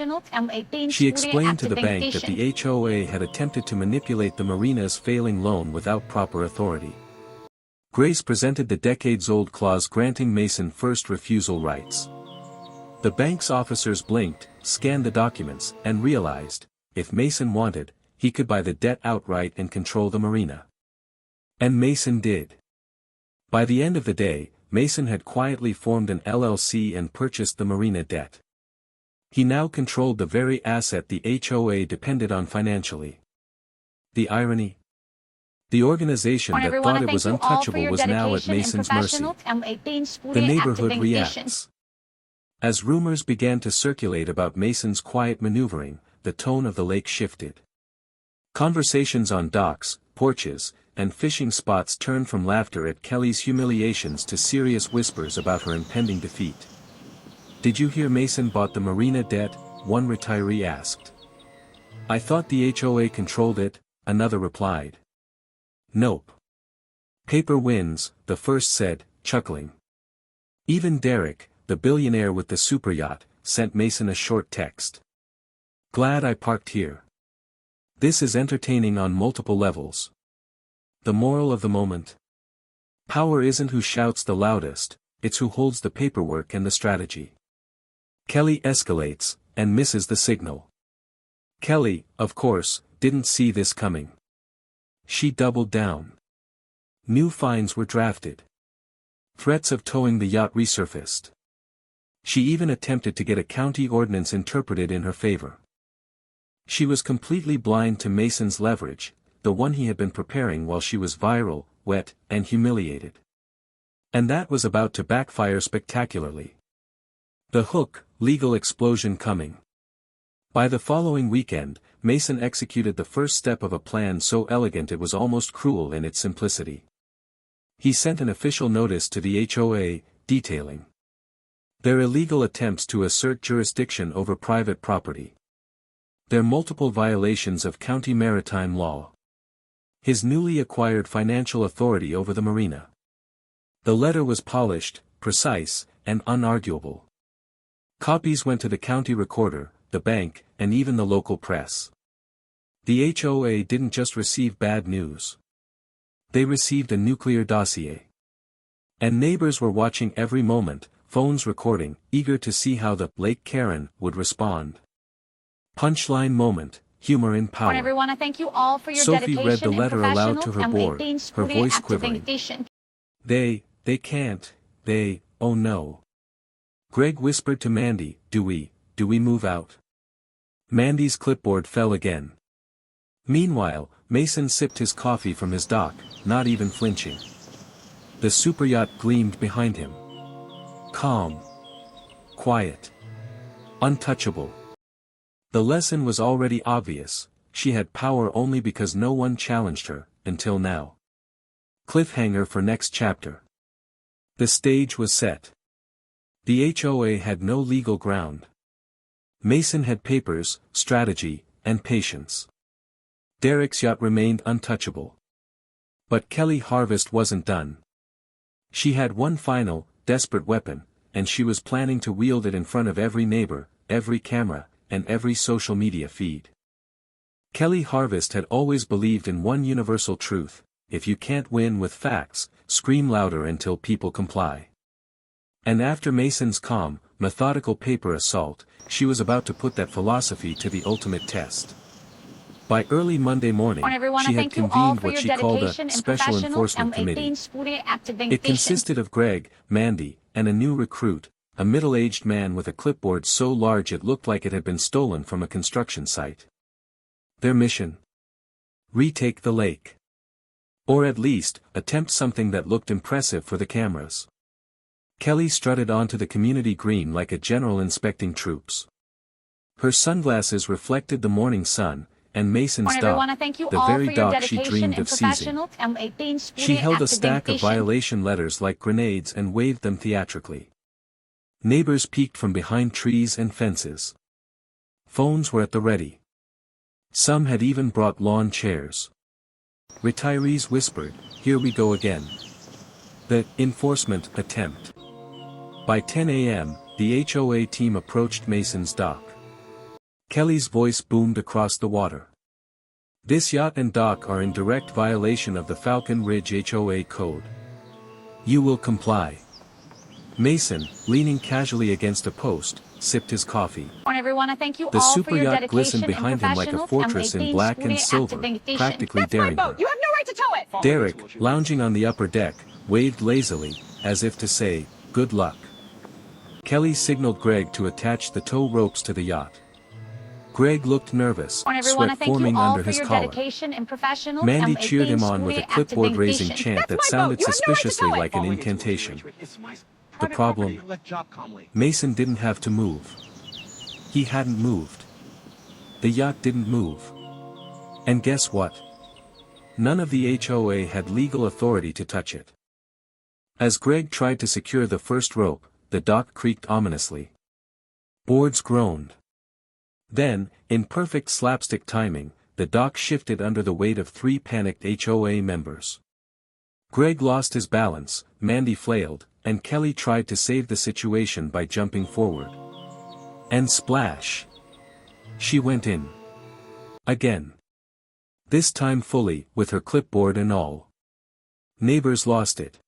She explained to the bank that the HOA had attempted to manipulate the marina's failing loan without proper authority. Grace presented the decades-old clause granting Mason first refusal rights. The bank's officers blinked, scanned the documents, and realized, if Mason wanted, he could buy the debt outright and control the marina. And Mason did. By the end of the day, Mason had quietly formed an LLC and purchased the marina debt. He now controlled the very asset the HOA depended on financially. The irony? The organization that thought it was untouchable was now at Mason's mercy. The neighborhood reacts. As rumors began to circulate about Mason's quiet maneuvering, the tone of the lake shifted. Conversations on docks, porches, and fishing spots turned from laughter at Kelly's humiliations to serious whispers about her impending defeat. "Did you hear Mason bought the marina debt?" one retiree asked. "I thought the HOA controlled it," another replied. "Nope. Paper wins," the first said, chuckling. Even Derek, the billionaire with the superyacht, sent Mason a short text. "Glad I parked here. This is entertaining on multiple levels." The moral of the moment? Power isn't who shouts the loudest, it's who holds the paperwork and the strategy. Kelly escalates, and misses the signal. Kelly, of course, didn't see this coming. She doubled down. New fines were drafted. Threats of towing the yacht resurfaced. She even attempted to get a county ordinance interpreted in her favor. She was completely blind to Mason's leverage, the one he had been preparing while she was viral, wet, and humiliated. And that was about to backfire spectacularly. The hook, legal explosion coming. By the following weekend, Mason executed the first step of a plan so elegant it was almost cruel in its simplicity. He sent an official notice to the HOA, detailing their illegal attempts to assert jurisdiction over private property, their multiple violations of county maritime law, his newly acquired financial authority over the marina. The letter was polished, precise, and unarguable. Copies went to the county recorder, the bank, and even the local press. The HOA didn't just receive bad news. They received a nuclear dossier. And neighbors were watching every moment, phones recording, eager to see how the Lake Karen would respond. Punchline moment, humor in power. Everyone, I thank you all for your Sophie dedication read the letter and aloud to her board, her voice quivering. They can't, oh no. Greg whispered to Mandy, do we move out? Mandy's clipboard fell again. Meanwhile, Mason sipped his coffee from his dock, not even flinching. The superyacht gleamed behind him. Calm. Quiet. Untouchable. The lesson was already obvious, she had power only because no one challenged her, until now. Cliffhanger for next chapter. The stage was set. The HOA had no legal ground. Mason had papers, strategy, and patience. Derek's yacht remained untouchable. But Kelly Harvest wasn't done. She had one final, desperate weapon, and she was planning to wield it in front of every neighbor, every camera, and every social media feed. Kelly Harvest had always believed in one universal truth: if you can't win with facts, scream louder until people comply. And after Mason's calm, methodical paper assault, she was about to put that philosophy to the ultimate test. By early Monday morning, she had convened what she called a Special Enforcement Committee. It consisted of Greg, Mandy, and a new recruit, a middle-aged man with a clipboard so large it looked like it had been stolen from a construction site. Their mission? Retake the lake. Or at least, attempt something that looked impressive for the cameras. Kelly strutted onto the community green like a general inspecting troops. Her sunglasses reflected the morning sun, and Mason's dock, the very dock she dreamed of seizing. She held a stack of violation letters like grenades and waved them theatrically. Neighbors peeked from behind trees and fences. Phones were at the ready. Some had even brought lawn chairs. Retirees whispered, "Here we go again." The enforcement attempt. By 10 a.m., the HOA team approached Mason's dock. Kelly's voice boomed across the water. "This yacht and dock are in direct violation of the Falcon Ridge HOA code. You will comply." Mason, leaning casually against a post, sipped his coffee. The super yacht glistened behind him like a fortress in black and silver, practically daring her. You have no right to tow it! Derek, lounging on the upper deck, waved lazily, as if to say, "Good luck." Kelly signaled Greg to attach the tow ropes to the yacht. Greg looked nervous, sweat forming under his collar. Mandy cheered him on with a clipboard-raising chant that sounded suspiciously like an incantation. The problem? Mason didn't have to move. He hadn't moved. The yacht didn't move. And guess what? None of the HOA had legal authority to touch it. As Greg tried to secure the first rope, the dock creaked ominously. Boards groaned. Then, in perfect slapstick timing, the dock shifted under the weight of 3 panicked HOA members. Greg lost his balance, Mandy flailed, and Kelly tried to save the situation by jumping forward. And splash! She went in. Again. This time fully, with her clipboard and all. Neighbors lost it.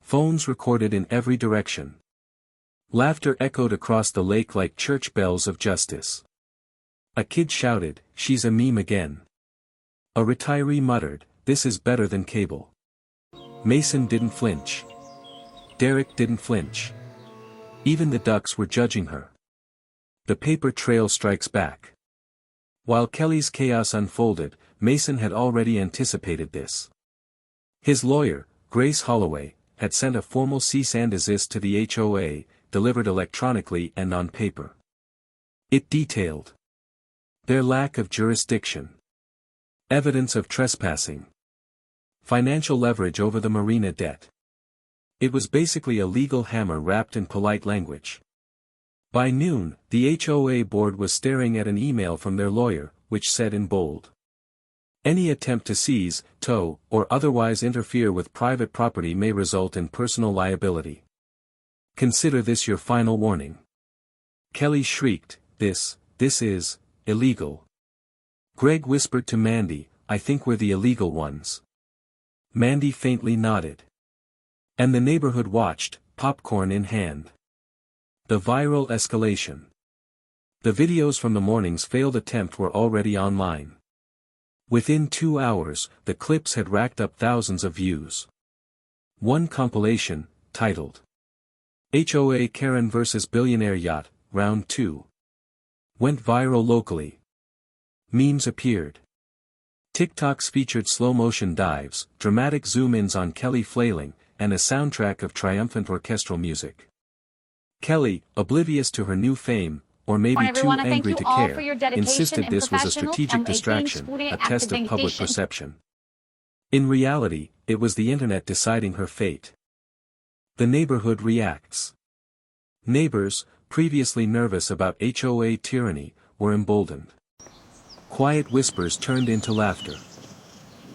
Phones recorded in every direction. Laughter echoed across the lake like church bells of justice. A kid shouted, "She's a meme again." A retiree muttered, "This is better than cable." Mason didn't flinch. Derek didn't flinch. Even the ducks were judging her. The paper trail strikes back. While Kelly's chaos unfolded, Mason had already anticipated this. His lawyer, Grace Holloway, had sent a formal cease and desist to the HOA, delivered electronically and on paper. It detailed their lack of jurisdiction, evidence of trespassing, financial leverage over the marina debt. It was basically a legal hammer wrapped in polite language. By noon, the HOA board was staring at an email from their lawyer, which said in bold, "Any attempt to seize, tow, or otherwise interfere with private property may result in personal liability. Consider this your final warning." Kelly shrieked, This is illegal." Greg whispered to Mandy, "I think we're the illegal ones." Mandy faintly nodded. And the neighborhood watched, popcorn in hand. The viral escalation. The videos from the morning's failed attempt were already online. Within 2 hours, the clips had racked up thousands of views. One compilation, titled HOA Karen vs. Billionaire Yacht, Round 2, went viral locally. Memes appeared. TikToks featured slow-motion dives, dramatic zoom-ins on Kelly flailing, and a soundtrack of triumphant orchestral music. Kelly, oblivious to her new fame, or maybe too angry to care, insisted this was a strategic distraction, a test of public perception. In reality, it was the internet deciding her fate. The neighborhood reacts. Neighbors, previously nervous about HOA tyranny, were emboldened. Quiet whispers turned into laughter.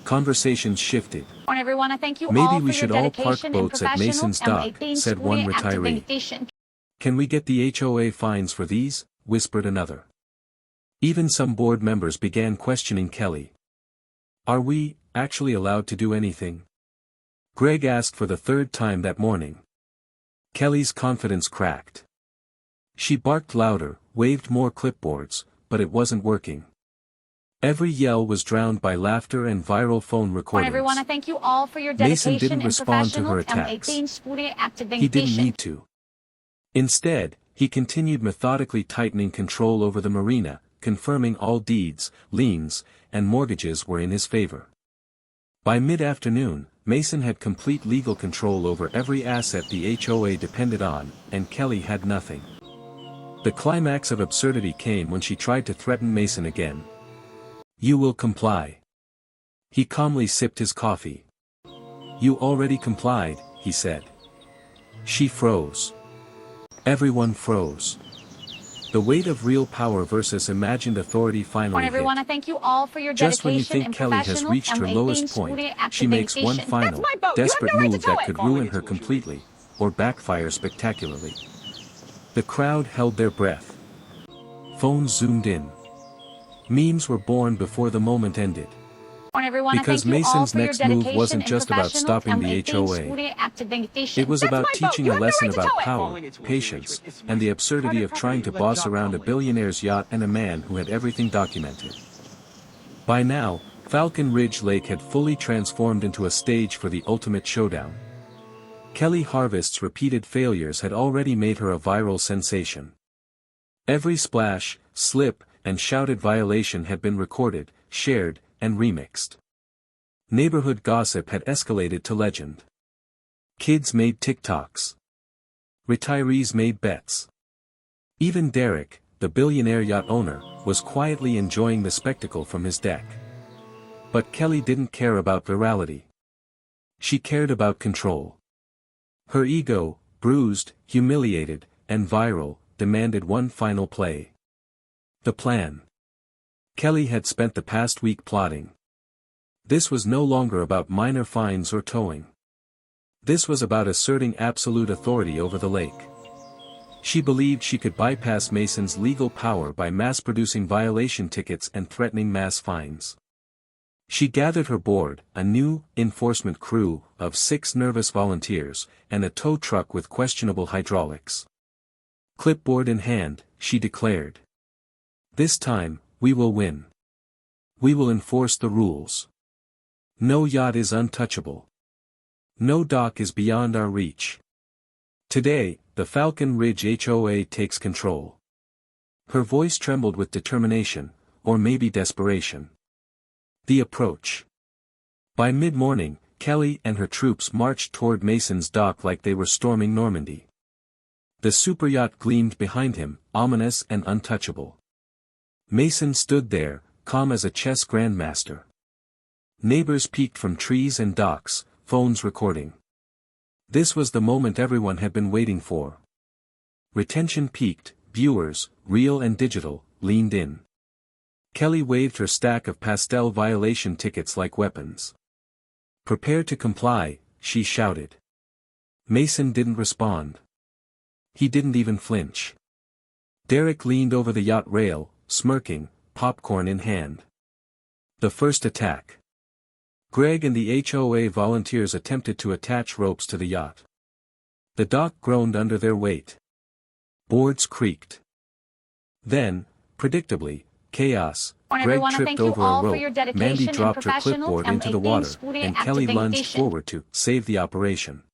Conversations shifted. "Maybe we should all park boats at Mason's dock," said one retiree. "Can we get the HOA fines for these?" whispered another. Even some board members began questioning Kelly. "Are we actually allowed to do anything?" Greg asked for the third time that morning. Kelly's confidence cracked. She barked louder, waved more clipboards, but it wasn't working. Every yell was drowned by laughter and viral phone recordings. Mason didn't respond to her attacks. He didn't need to. Instead, he continued methodically tightening control over the marina, confirming all deeds, liens, and mortgages were in his favor. By mid-afternoon, Mason had complete legal control over every asset the HOA depended on, and Kelly had nothing. The climax of absurdity came when she tried to threaten Mason again. "You will comply." He calmly sipped his coffee. "You already complied," he said. She froze. Everyone froze. The weight of real power versus imagined authority finally hit. Just when you think Kelly has reached her lowest point, she makes one final, desperate move that could ruin her completely, or backfire spectacularly. The crowd held their breath. Phones zoomed in. Memes were born before the moment ended. Because Mason's next move wasn't just about stopping the HOA. It was about teaching a lesson about power, patience, and the absurdity of trying to boss around a billionaire's yacht and a man who had everything documented. By now, Falcon Ridge Lake had fully transformed into a stage for the ultimate showdown. Kelly Harvest's repeated failures had already made her a viral sensation. Every splash, slip, and shouted violation had been recorded, shared, and remixed. Neighborhood gossip had escalated to legend. Kids made TikToks. Retirees made bets. Even Derek, the billionaire yacht owner, was quietly enjoying the spectacle from his deck. But Kelly didn't care about virality. She cared about control. Her ego, bruised, humiliated, and viral, demanded one final play. The plan. Kelly had spent the past week plotting. This was no longer about minor fines or towing. This was about asserting absolute authority over the lake. She believed she could bypass Mason's legal power by mass-producing violation tickets and threatening mass fines. She gathered her board, a new enforcement crew of 6 nervous volunteers, and a tow truck with questionable hydraulics. Clipboard in hand, she declared, "This time, we will win. We will enforce the rules. No yacht is untouchable. No dock is beyond our reach. Today, the Falcon Ridge HOA takes control." Her voice trembled with determination, or maybe desperation. The approach. By mid-morning, Kelly and her troops marched toward Mason's dock like they were storming Normandy. The superyacht gleamed behind him, ominous and untouchable. Mason stood there, calm as a chess grandmaster. Neighbors peeked from trees and docks, phones recording. This was the moment everyone had been waiting for. Retention peaked, viewers, real and digital, leaned in. Kelly waved her stack of pastel violation tickets like weapons. "Prepare to comply," she shouted. Mason didn't respond. He didn't even flinch. Derek leaned over the yacht rail, smirking, popcorn in hand. The first attack. Greg and the HOA volunteers attempted to attach ropes to the yacht. The dock groaned under their weight. Boards creaked. Then, predictably, chaos. Greg tripped over a rope, Mandy dropped her clipboard into the water, and Kelly lunged forward to save the operation.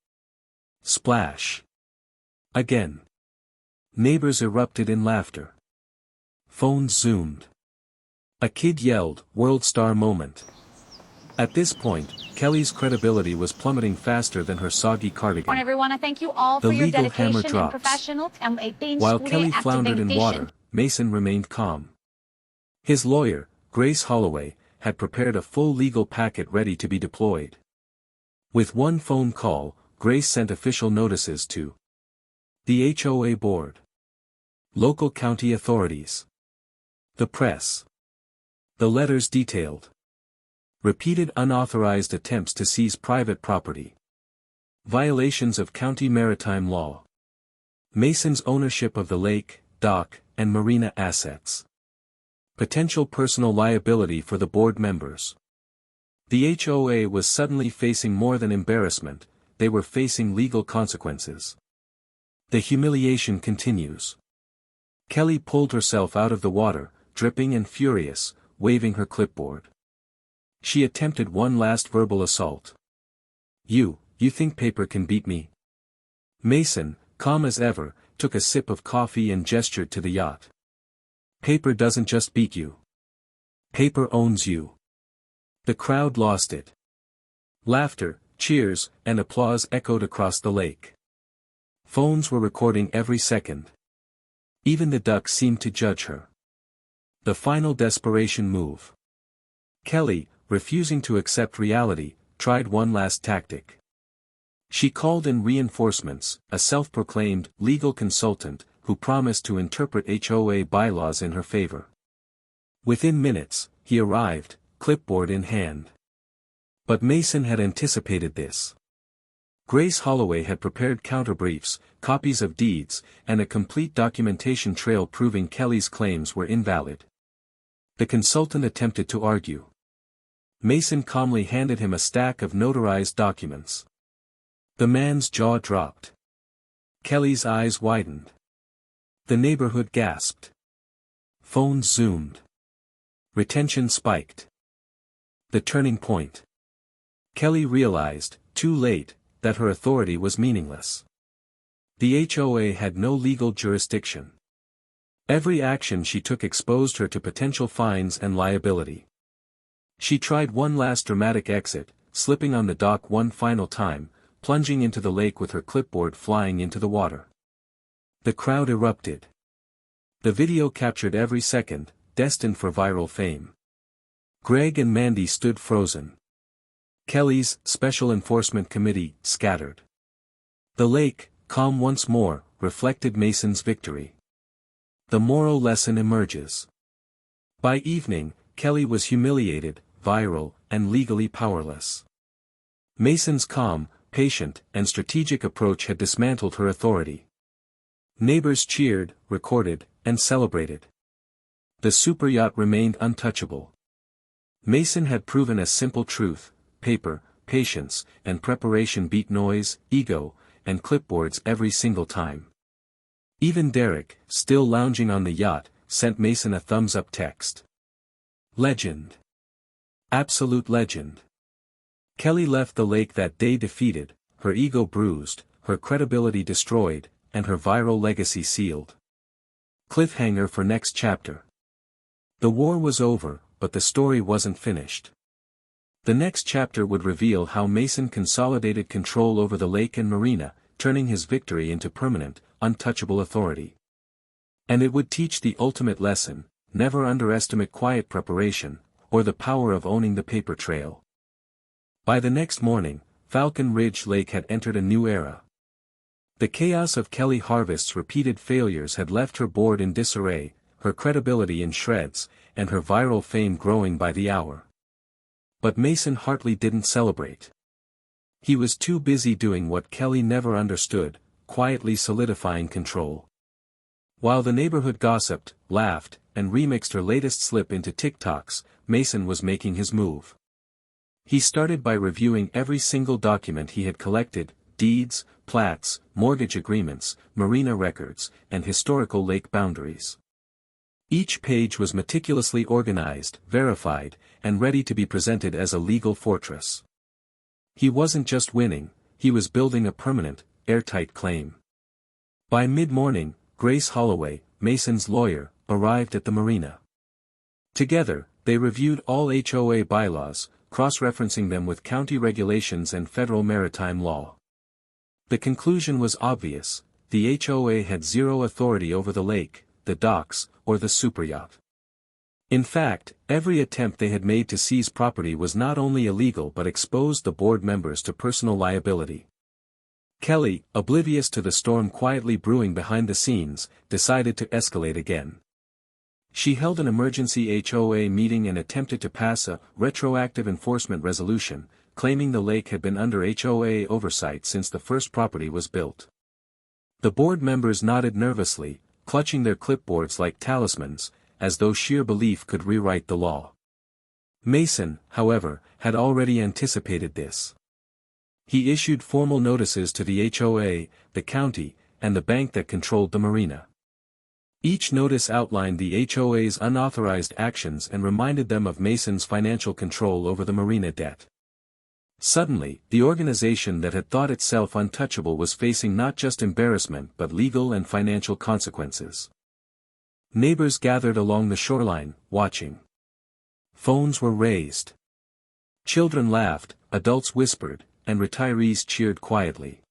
Splash. Again. Neighbors erupted in laughter. Phones zoomed. A kid yelled, "World star moment." At this point, Kelly's credibility was plummeting faster than her soggy cardigan. Everyone, I thank you all The for your legal hammer dedication and drops. professionalism. While Kelly floundered in water, Mason remained calm. His lawyer, Grace Holloway, had prepared a full legal packet ready to be deployed. With one phone call, Grace sent official notices to the HOA board, local county authorities, the press. The letters detailed repeated unauthorized attempts to seize private property, violations of county maritime law, Mason's ownership of the lake, dock, and marina assets, potential personal liability for the board members. The HOA was suddenly facing more than embarrassment, they were facing legal consequences. The humiliation continues. Kelly pulled herself out of the water, dripping and furious, waving her clipboard. She attempted one last verbal assault. You think paper can beat me?" Mason, calm as ever, took a sip of coffee and gestured to the yacht. "Paper doesn't just beat you. Paper owns you." The crowd lost it. Laughter, cheers, and applause echoed across the lake. Phones were recording every second. Even the ducks seemed to judge her. The final desperation move. Kelly, refusing to accept reality, tried one last tactic. She called in reinforcements, a self-proclaimed legal consultant, who promised to interpret HOA bylaws in her favor. Within minutes, he arrived, clipboard in hand. But Mason had anticipated this. Grace Holloway had prepared counterbriefs, copies of deeds, and a complete documentation trail proving Kelly's claims were invalid. The consultant attempted to argue. Mason calmly handed him a stack of notarized documents. The man's jaw dropped. Kelly's eyes widened. The neighborhood gasped. Phones zoomed. Retention spiked. The turning point. Kelly realized, too late, that her authority was meaningless. The HOA had no legal jurisdiction. Every action she took exposed her to potential fines and liability. She tried one last dramatic exit, slipping on the dock one final time, plunging into the lake with her clipboard flying into the water. The crowd erupted. The video captured every second, destined for viral fame. Greg and Mandy stood frozen. Kelly's Special Enforcement Committee scattered. The lake, calm once more, reflected Mason's victory. The moral lesson emerges. By evening, Kelly was humiliated, viral, and legally powerless. Mason's calm, patient, and strategic approach had dismantled her authority. Neighbors cheered, recorded, and celebrated. The superyacht remained untouchable. Mason had proven a simple truth: paper, patience, and preparation beat noise, ego, and clipboards every single time. Even Derek, still lounging on the yacht, sent Mason a thumbs-up text. Legend. Absolute legend. Kelly left the lake that day defeated, her ego bruised, her credibility destroyed, and her viral legacy sealed. Cliffhanger for next chapter. The war was over, but the story wasn't finished. The next chapter would reveal how Mason consolidated control over the lake and marina, turning his victory into permanent, untouchable authority. And it would teach the ultimate lesson: never underestimate quiet preparation, or the power of owning the paper trail. By the next morning, Falcon Ridge Lake had entered a new era. The chaos of Kelly Harvest's repeated failures had left her board in disarray, her credibility in shreds, and her viral fame growing by the hour. But Mason Hartley didn't celebrate. He was too busy doing what Kelly never understood, quietly solidifying control. While the neighborhood gossiped, laughed, and remixed her latest slip into TikToks, Mason was making his move. He started by reviewing every single document he had collected: deeds, plats, mortgage agreements, marina records, and historical lake boundaries. Each page was meticulously organized, verified, and ready to be presented as a legal fortress. He wasn't just winning, he was building a permanent, airtight claim. By mid-morning, Grace Holloway, Mason's lawyer, arrived at the marina. Together, they reviewed all HOA bylaws, cross-referencing them with county regulations and federal maritime law. The conclusion was obvious: the HOA had zero authority over the lake, the docks, or the superyacht. In fact, every attempt they had made to seize property was not only illegal but exposed the board members to personal liability. Kelly, oblivious to the storm quietly brewing behind the scenes, decided to escalate again. She held an emergency HOA meeting and attempted to pass a retroactive enforcement resolution, claiming the lake had been under HOA oversight since the first property was built. The board members nodded nervously, clutching their clipboards like talismans, as though sheer belief could rewrite the law. Mason, however, had already anticipated this. He issued formal notices to the HOA, the county, and the bank that controlled the marina. Each notice outlined the HOA's unauthorized actions and reminded them of Mason's financial control over the marina debt. Suddenly, the organization that had thought itself untouchable was facing not just embarrassment but legal and financial consequences. Neighbors gathered along the shoreline, watching. Phones were raised. Children laughed, adults whispered, and retirees cheered quietly.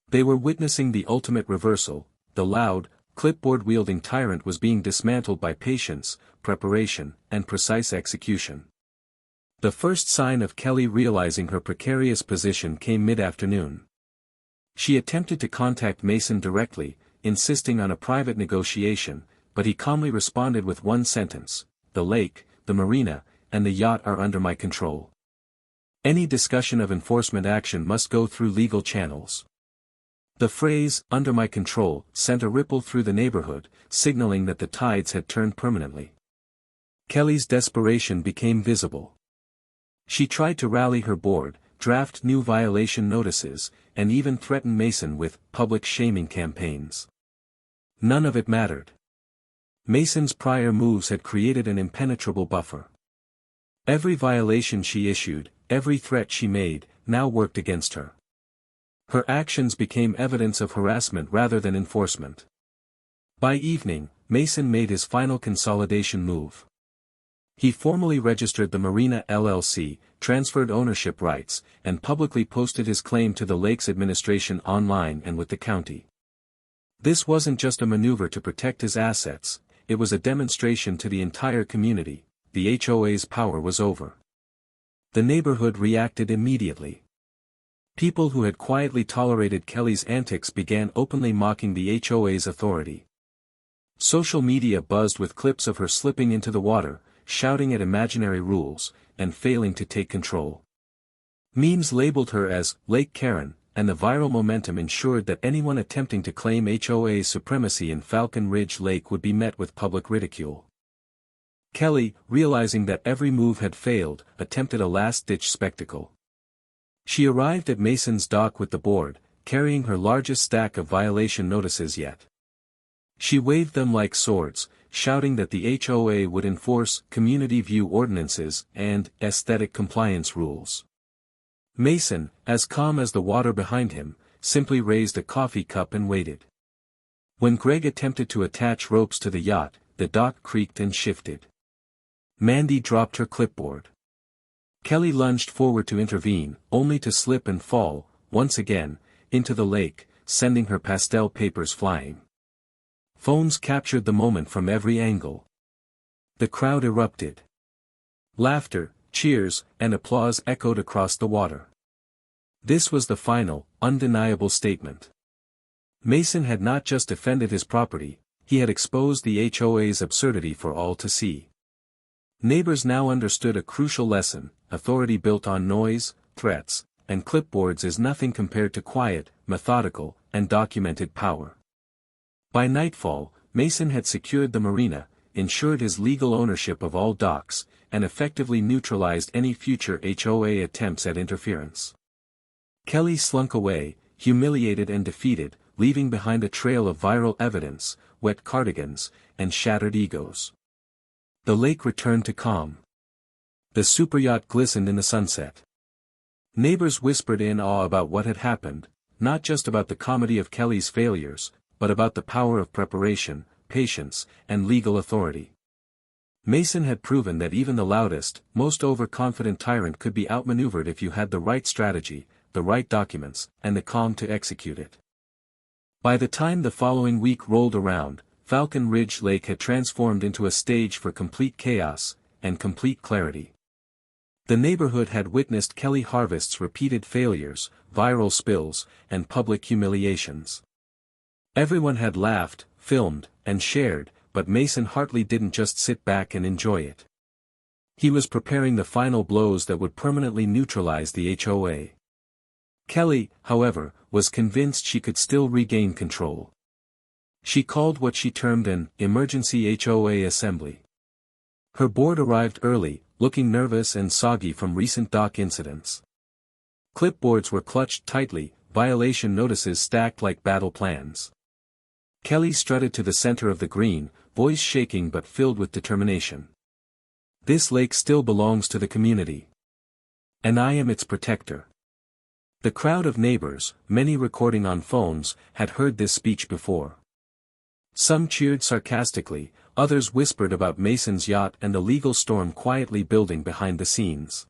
They were witnessing the ultimate reversal: the loud, clipboard-wielding tyrant was being dismantled by patience, preparation, and precise execution. The first sign of Kelly realizing her precarious position came mid-afternoon. She attempted to contact Mason directly, insisting on a private negotiation, but he calmly responded with one sentence: "The lake, the marina, and the yacht are under my control. Any discussion of enforcement action must go through legal channels." The phrase, "under my control," sent a ripple through the neighborhood, signaling that the tides had turned permanently. Kelly's desperation became visible. She tried to rally her board, draft new violation notices, and even threaten Mason with public shaming campaigns. None of it mattered. Mason's prior moves had created an impenetrable buffer. Every violation she issued, every threat she made, now worked against her. Her actions became evidence of harassment rather than enforcement. By evening, Mason made his final consolidation move. He formally registered the Marina LLC, transferred ownership rights, and publicly posted his claim to the lake's administration online and with the county. This wasn't just a maneuver to protect his assets, it was a demonstration to the entire community: the HOA's power was over. The neighborhood reacted immediately. People who had quietly tolerated Kelly's antics began openly mocking the HOA's authority. Social media buzzed with clips of her slipping into the water, shouting at imaginary rules, and failing to take control. Memes labeled her as Lake Karen, and the viral momentum ensured that anyone attempting to claim HOA supremacy in Falcon Ridge Lake would be met with public ridicule. Kelly, realizing that every move had failed, attempted a last-ditch spectacle. She arrived at Mason's dock with the board, carrying her largest stack of violation notices yet. She waved them like swords, shouting that the HOA would enforce community view ordinances and aesthetic compliance rules. Mason, as calm as the water behind him, simply raised a coffee cup and waited. When Greg attempted to attach ropes to the yacht, the dock creaked and shifted. Mandy dropped her clipboard. Kelly lunged forward to intervene, only to slip and fall, once again, into the lake, sending her pastel papers flying. Phones captured the moment from every angle. The crowd erupted. Laughter, cheers, and applause echoed across the water. This was the final, undeniable statement. Mason had not just defended his property, he had exposed the HOA's absurdity for all to see. Neighbors now understood a crucial lesson: authority built on noise, threats, and clipboards is nothing compared to quiet, methodical, and documented power. By nightfall, Mason had secured the marina, ensured his legal ownership of all docks, and effectively neutralized any future HOA attempts at interference. Kelly slunk away, humiliated and defeated, leaving behind a trail of viral evidence, wet cardigans, and shattered egos. The lake returned to calm. The superyacht glistened in the sunset. Neighbors whispered in awe about what had happened, not just about the comedy of Kelly's failures, but about the power of preparation, patience, and legal authority. Mason had proven that even the loudest, most overconfident tyrant could be outmaneuvered if you had the right strategy, the right documents, and the calm to execute it. By the time the following week rolled around, Falcon Ridge Lake had transformed into a stage for complete chaos, and complete clarity. The neighborhood had witnessed Kelly Harvest's repeated failures, viral spills, and public humiliations. Everyone had laughed, filmed, and shared, but Mason Hartley didn't just sit back and enjoy it. He was preparing the final blows that would permanently neutralize the HOA. Kelly, however, was convinced she could still regain control. She called what she termed an emergency HOA assembly. Her board arrived early, looking nervous and soggy from recent dock incidents. Clipboards were clutched tightly, violation notices stacked like battle plans. Kelly strutted to the center of the green, voice shaking but filled with determination. This lake still belongs to the community. And I am its protector. The crowd of neighbors, many recording on phones, had heard this speech before. Some cheered sarcastically, others whispered about Mason's yacht and the legal storm quietly building behind the scenes.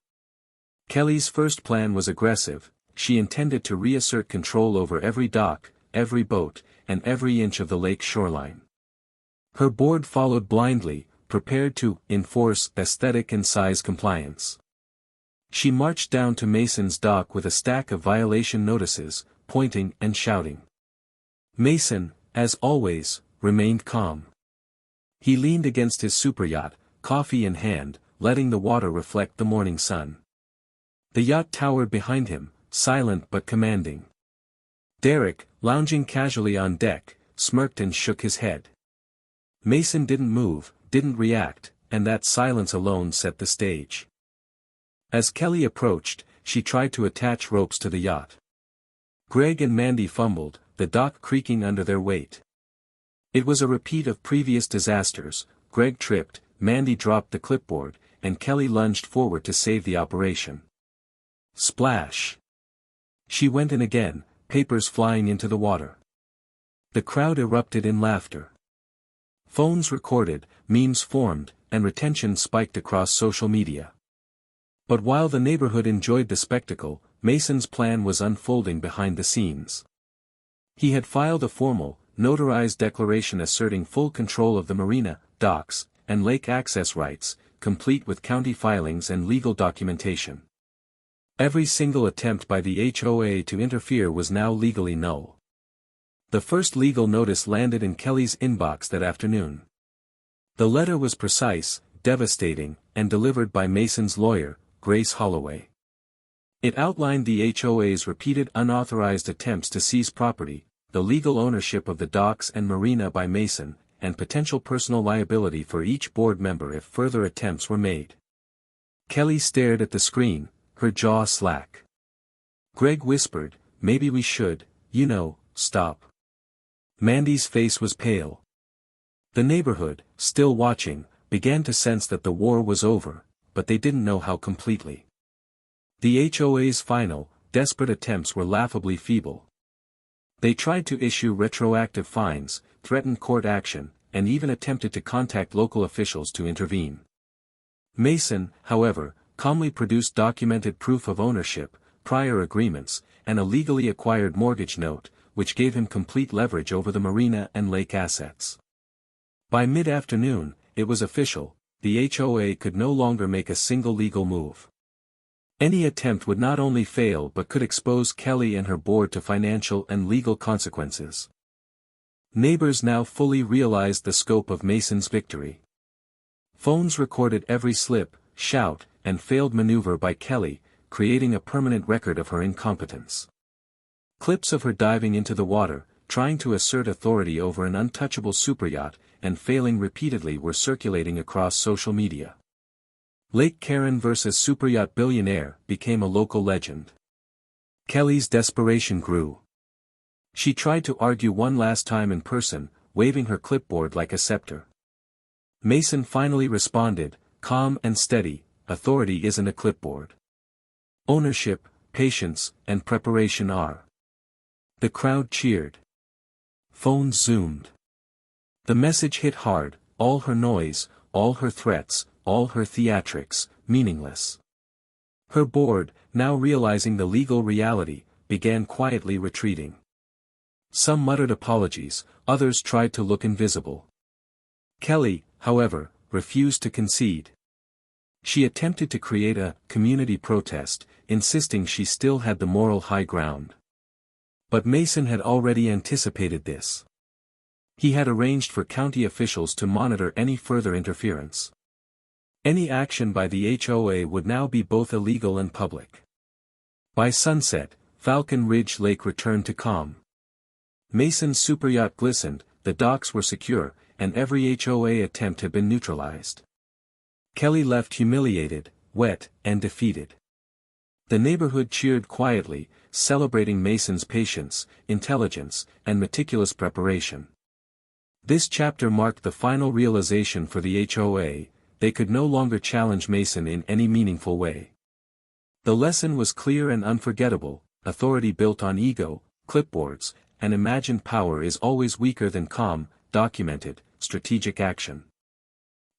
Kelly's first plan was aggressive. She intended to reassert control over every dock, every boat, and every inch of the lake's shoreline. Her board followed blindly, prepared to enforce aesthetic and size compliance. She marched down to Mason's dock with a stack of violation notices, pointing and shouting. Mason, as always, remained calm. He leaned against his superyacht, coffee in hand, letting the water reflect the morning sun. The yacht towered behind him, silent but commanding. Derek, lounging casually on deck, smirked and shook his head. Mason didn't move, didn't react, and that silence alone set the stage. As Kelly approached, she tried to attach ropes to the yacht. Greg and Mandy fumbled, the dock creaking under their weight. It was a repeat of previous disasters. Greg tripped, Mandy dropped the clipboard, and Kelly lunged forward to save the operation. Splash! She went in again, papers flying into the water. The crowd erupted in laughter. Phones recorded, memes formed, and retention spiked across social media. But while the neighborhood enjoyed the spectacle, Mason's plan was unfolding behind the scenes. He had filed a formal, notarized declaration asserting full control of the marina, docks, and lake access rights, complete with county filings and legal documentation. Every single attempt by the HOA to interfere was now legally null. The first legal notice landed in Kelly's inbox that afternoon. The letter was precise, devastating, and delivered by Mason's lawyer, Grace Holloway. It outlined the HOA's repeated unauthorized attempts to seize property, the legal ownership of the docks and marina by Mason, and potential personal liability for each board member if further attempts were made. Kelly stared at the screen, her jaw slack. Greg whispered, "Maybe we should, stop." Mandy's face was pale. The neighborhood, still watching, began to sense that the war was over, but they didn't know how completely. The HOA's final, desperate attempts were laughably feeble. They tried to issue retroactive fines, threatened court action, and even attempted to contact local officials to intervene. Mason, however, calmly produced documented proof of ownership, prior agreements, and a legally acquired mortgage note, which gave him complete leverage over the marina and lake assets. By mid-afternoon, it was official, the HOA could no longer make a single legal move. Any attempt would not only fail but could expose Kelly and her board to financial and legal consequences. Neighbors now fully realized the scope of Mason's victory. Phones recorded every slip, shout, and failed maneuver by Kelly, creating a permanent record of her incompetence. Clips of her diving into the water, trying to assert authority over an untouchable superyacht, and failing repeatedly were circulating across social media. Lake Karen vs. Superyacht Billionaire became a local legend. Kelly's desperation grew. She tried to argue one last time in person, waving her clipboard like a scepter. Mason finally responded, calm and steady, authority isn't a clipboard. Ownership, patience, and preparation are. The crowd cheered. Phones zoomed. The message hit hard, all her noise, all her threats, all her theatrics, meaningless. Her board, now realizing the legal reality, began quietly retreating. Some muttered apologies, others tried to look invisible. Kelly, however, refused to concede. She attempted to create a community protest, insisting she still had the moral high ground. But Mason had already anticipated this. He had arranged for county officials to monitor any further interference. Any action by the HOA would now be both illegal and public. By sunset, Falcon Ridge Lake returned to calm. Mason's superyacht glistened, the docks were secure, and every HOA attempt had been neutralized. Kelly left humiliated, wet, and defeated. The neighborhood cheered quietly, celebrating Mason's patience, intelligence, and meticulous preparation. This chapter marked the final realization for the HOA, they could no longer challenge Mason in any meaningful way. The lesson was clear and unforgettable, authority built on ego, clipboards, and imagined power is always weaker than calm, documented, strategic action.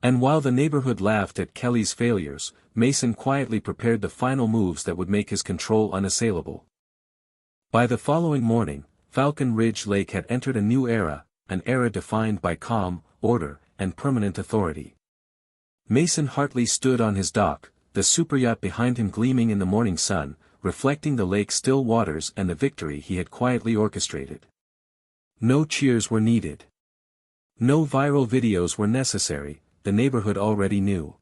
And while the neighborhood laughed at Kelly's failures, Mason quietly prepared the final moves that would make his control unassailable. By the following morning, Falcon Ridge Lake had entered a new era, an era defined by calm, order, and permanent authority. Mason Hartley stood on his dock, the superyacht behind him gleaming in the morning sun, reflecting the lake's still waters and the victory he had quietly orchestrated. No cheers were needed. No viral videos were necessary, the neighborhood already knew.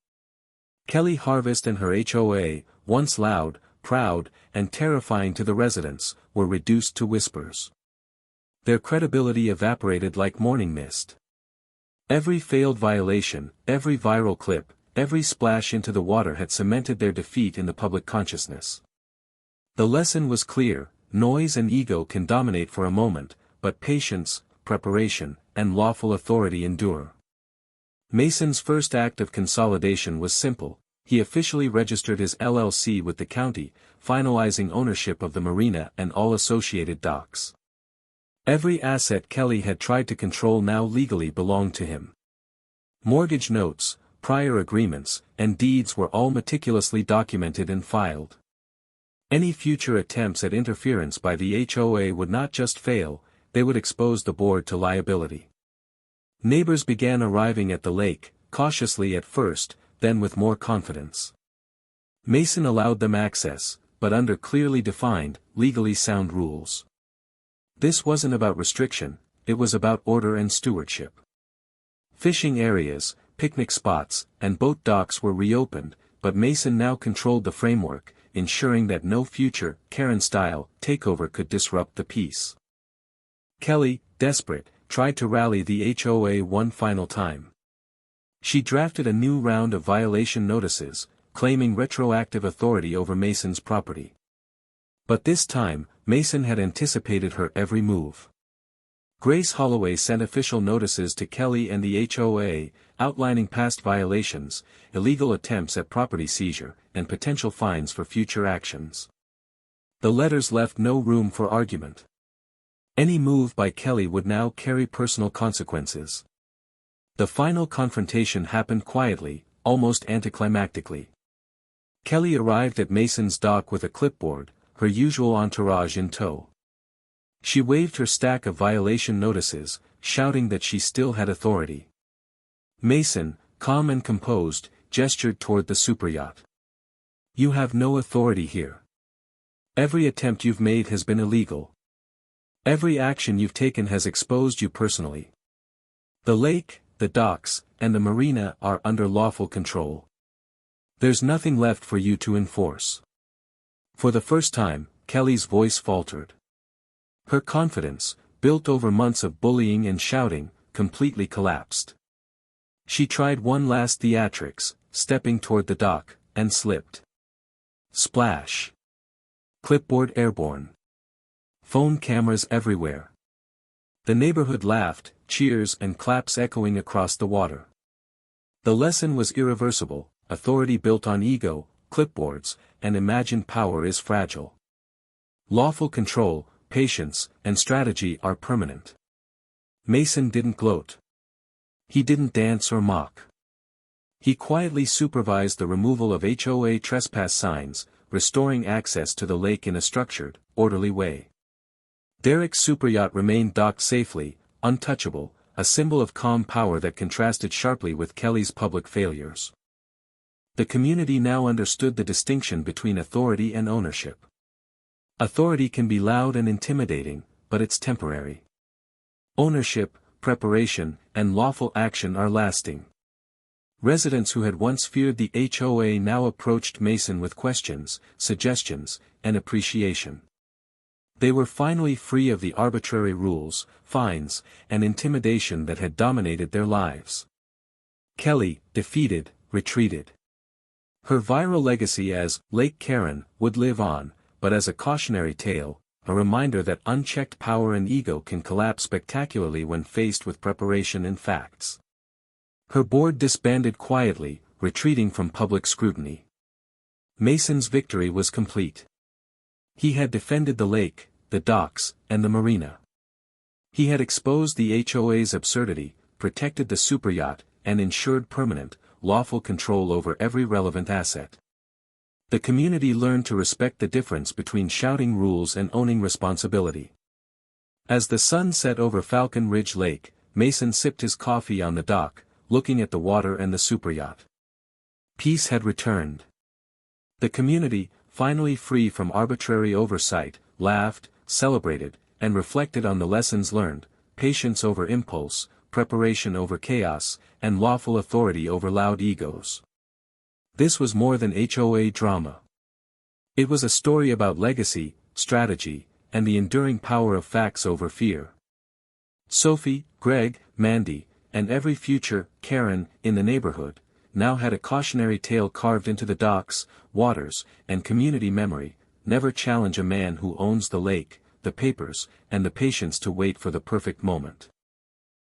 Kelly Harvest and her HOA, once loud, proud, and terrifying to the residents, were reduced to whispers. Their credibility evaporated like morning mist. Every failed violation, every viral clip, every splash into the water had cemented their defeat in the public consciousness. The lesson was clear, noise and ego can dominate for a moment, but patience, preparation, and lawful authority endure. Mason's first act of consolidation was simple, he officially registered his LLC with the county, finalizing ownership of the marina and all associated docks. Every asset Kelly had tried to control now legally belonged to him. Mortgage notes, prior agreements, and deeds were all meticulously documented and filed. Any future attempts at interference by the HOA would not just fail, they would expose the board to liability. Neighbors began arriving at the lake, cautiously at first, then with more confidence. Mason allowed them access, but under clearly defined, legally sound rules. This wasn't about restriction, it was about order and stewardship. Fishing areas, picnic spots, and boat docks were reopened, but Mason now controlled the framework, ensuring that no future, Karen-style, takeover could disrupt the peace. Kelly, desperate, tried to rally the HOA one final time. She drafted a new round of violation notices, claiming retroactive authority over Mason's property. But this time, Mason had anticipated her every move. Grace Holloway sent official notices to Kelly and the HOA, outlining past violations, illegal attempts at property seizure, and potential fines for future actions. The letters left no room for argument. Any move by Kelly would now carry personal consequences. The final confrontation happened quietly, almost anticlimactically. Kelly arrived at Mason's dock with a clipboard, her usual entourage in tow. She waved her stack of violation notices, shouting that she still had authority. Mason, calm and composed, gestured toward the superyacht. "You have no authority here. Every attempt you've made has been illegal. Every action you've taken has exposed you personally. The lake, the docks, and the marina are under lawful control. There's nothing left for you to enforce." For the first time, Kelly's voice faltered. Her confidence, built over months of bullying and shouting, completely collapsed. She tried one last theatrics, stepping toward the dock, and slipped. Splash. Clipboard airborne. Phone cameras everywhere. The neighborhood laughed, cheers and claps echoing across the water. The lesson was irreversible: authority built on ego, clipboards, and imagined power is fragile. Lawful control, patience, and strategy are permanent. Mason didn't gloat. He didn't dance or mock. He quietly supervised the removal of HOA trespass signs, restoring access to the lake in a structured, orderly way. Derek's superyacht remained docked safely, untouchable, a symbol of calm power that contrasted sharply with Kelly's public failures. The community now understood the distinction between authority and ownership. Authority can be loud and intimidating, but it's temporary. Ownership, preparation, and lawful action are lasting. Residents who had once feared the HOA now approached Mason with questions, suggestions, and appreciation. They were finally free of the arbitrary rules, fines, and intimidation that had dominated their lives. Kelly, defeated, retreated. Her viral legacy as Lake Karen would live on, but as a cautionary tale, a reminder that unchecked power and ego can collapse spectacularly when faced with preparation and facts. Her board disbanded quietly, retreating from public scrutiny. Mason's victory was complete. He had defended the lake, the docks, and the marina. He had exposed the HOA's absurdity, protected the superyacht, and ensured permanent, lawful control over every relevant asset. The community learned to respect the difference between shouting rules and owning responsibility. As the sun set over Falcon Ridge Lake, Mason sipped his coffee on the dock, looking at the water and the superyacht. Peace had returned. The community, finally free from arbitrary oversight, laughed, celebrated, and reflected on the lessons learned: patience over impulse, preparation over chaos, and lawful authority over loud egos. This was more than HOA drama. It was a story about legacy, strategy, and the enduring power of facts over fear. Sophie, Greg, Mandy, and every future Karen in the neighborhood now had a cautionary tale carved into the docks, waters, and community memory: never challenge a man who owns the lake, the papers, and the patience to wait for the perfect moment.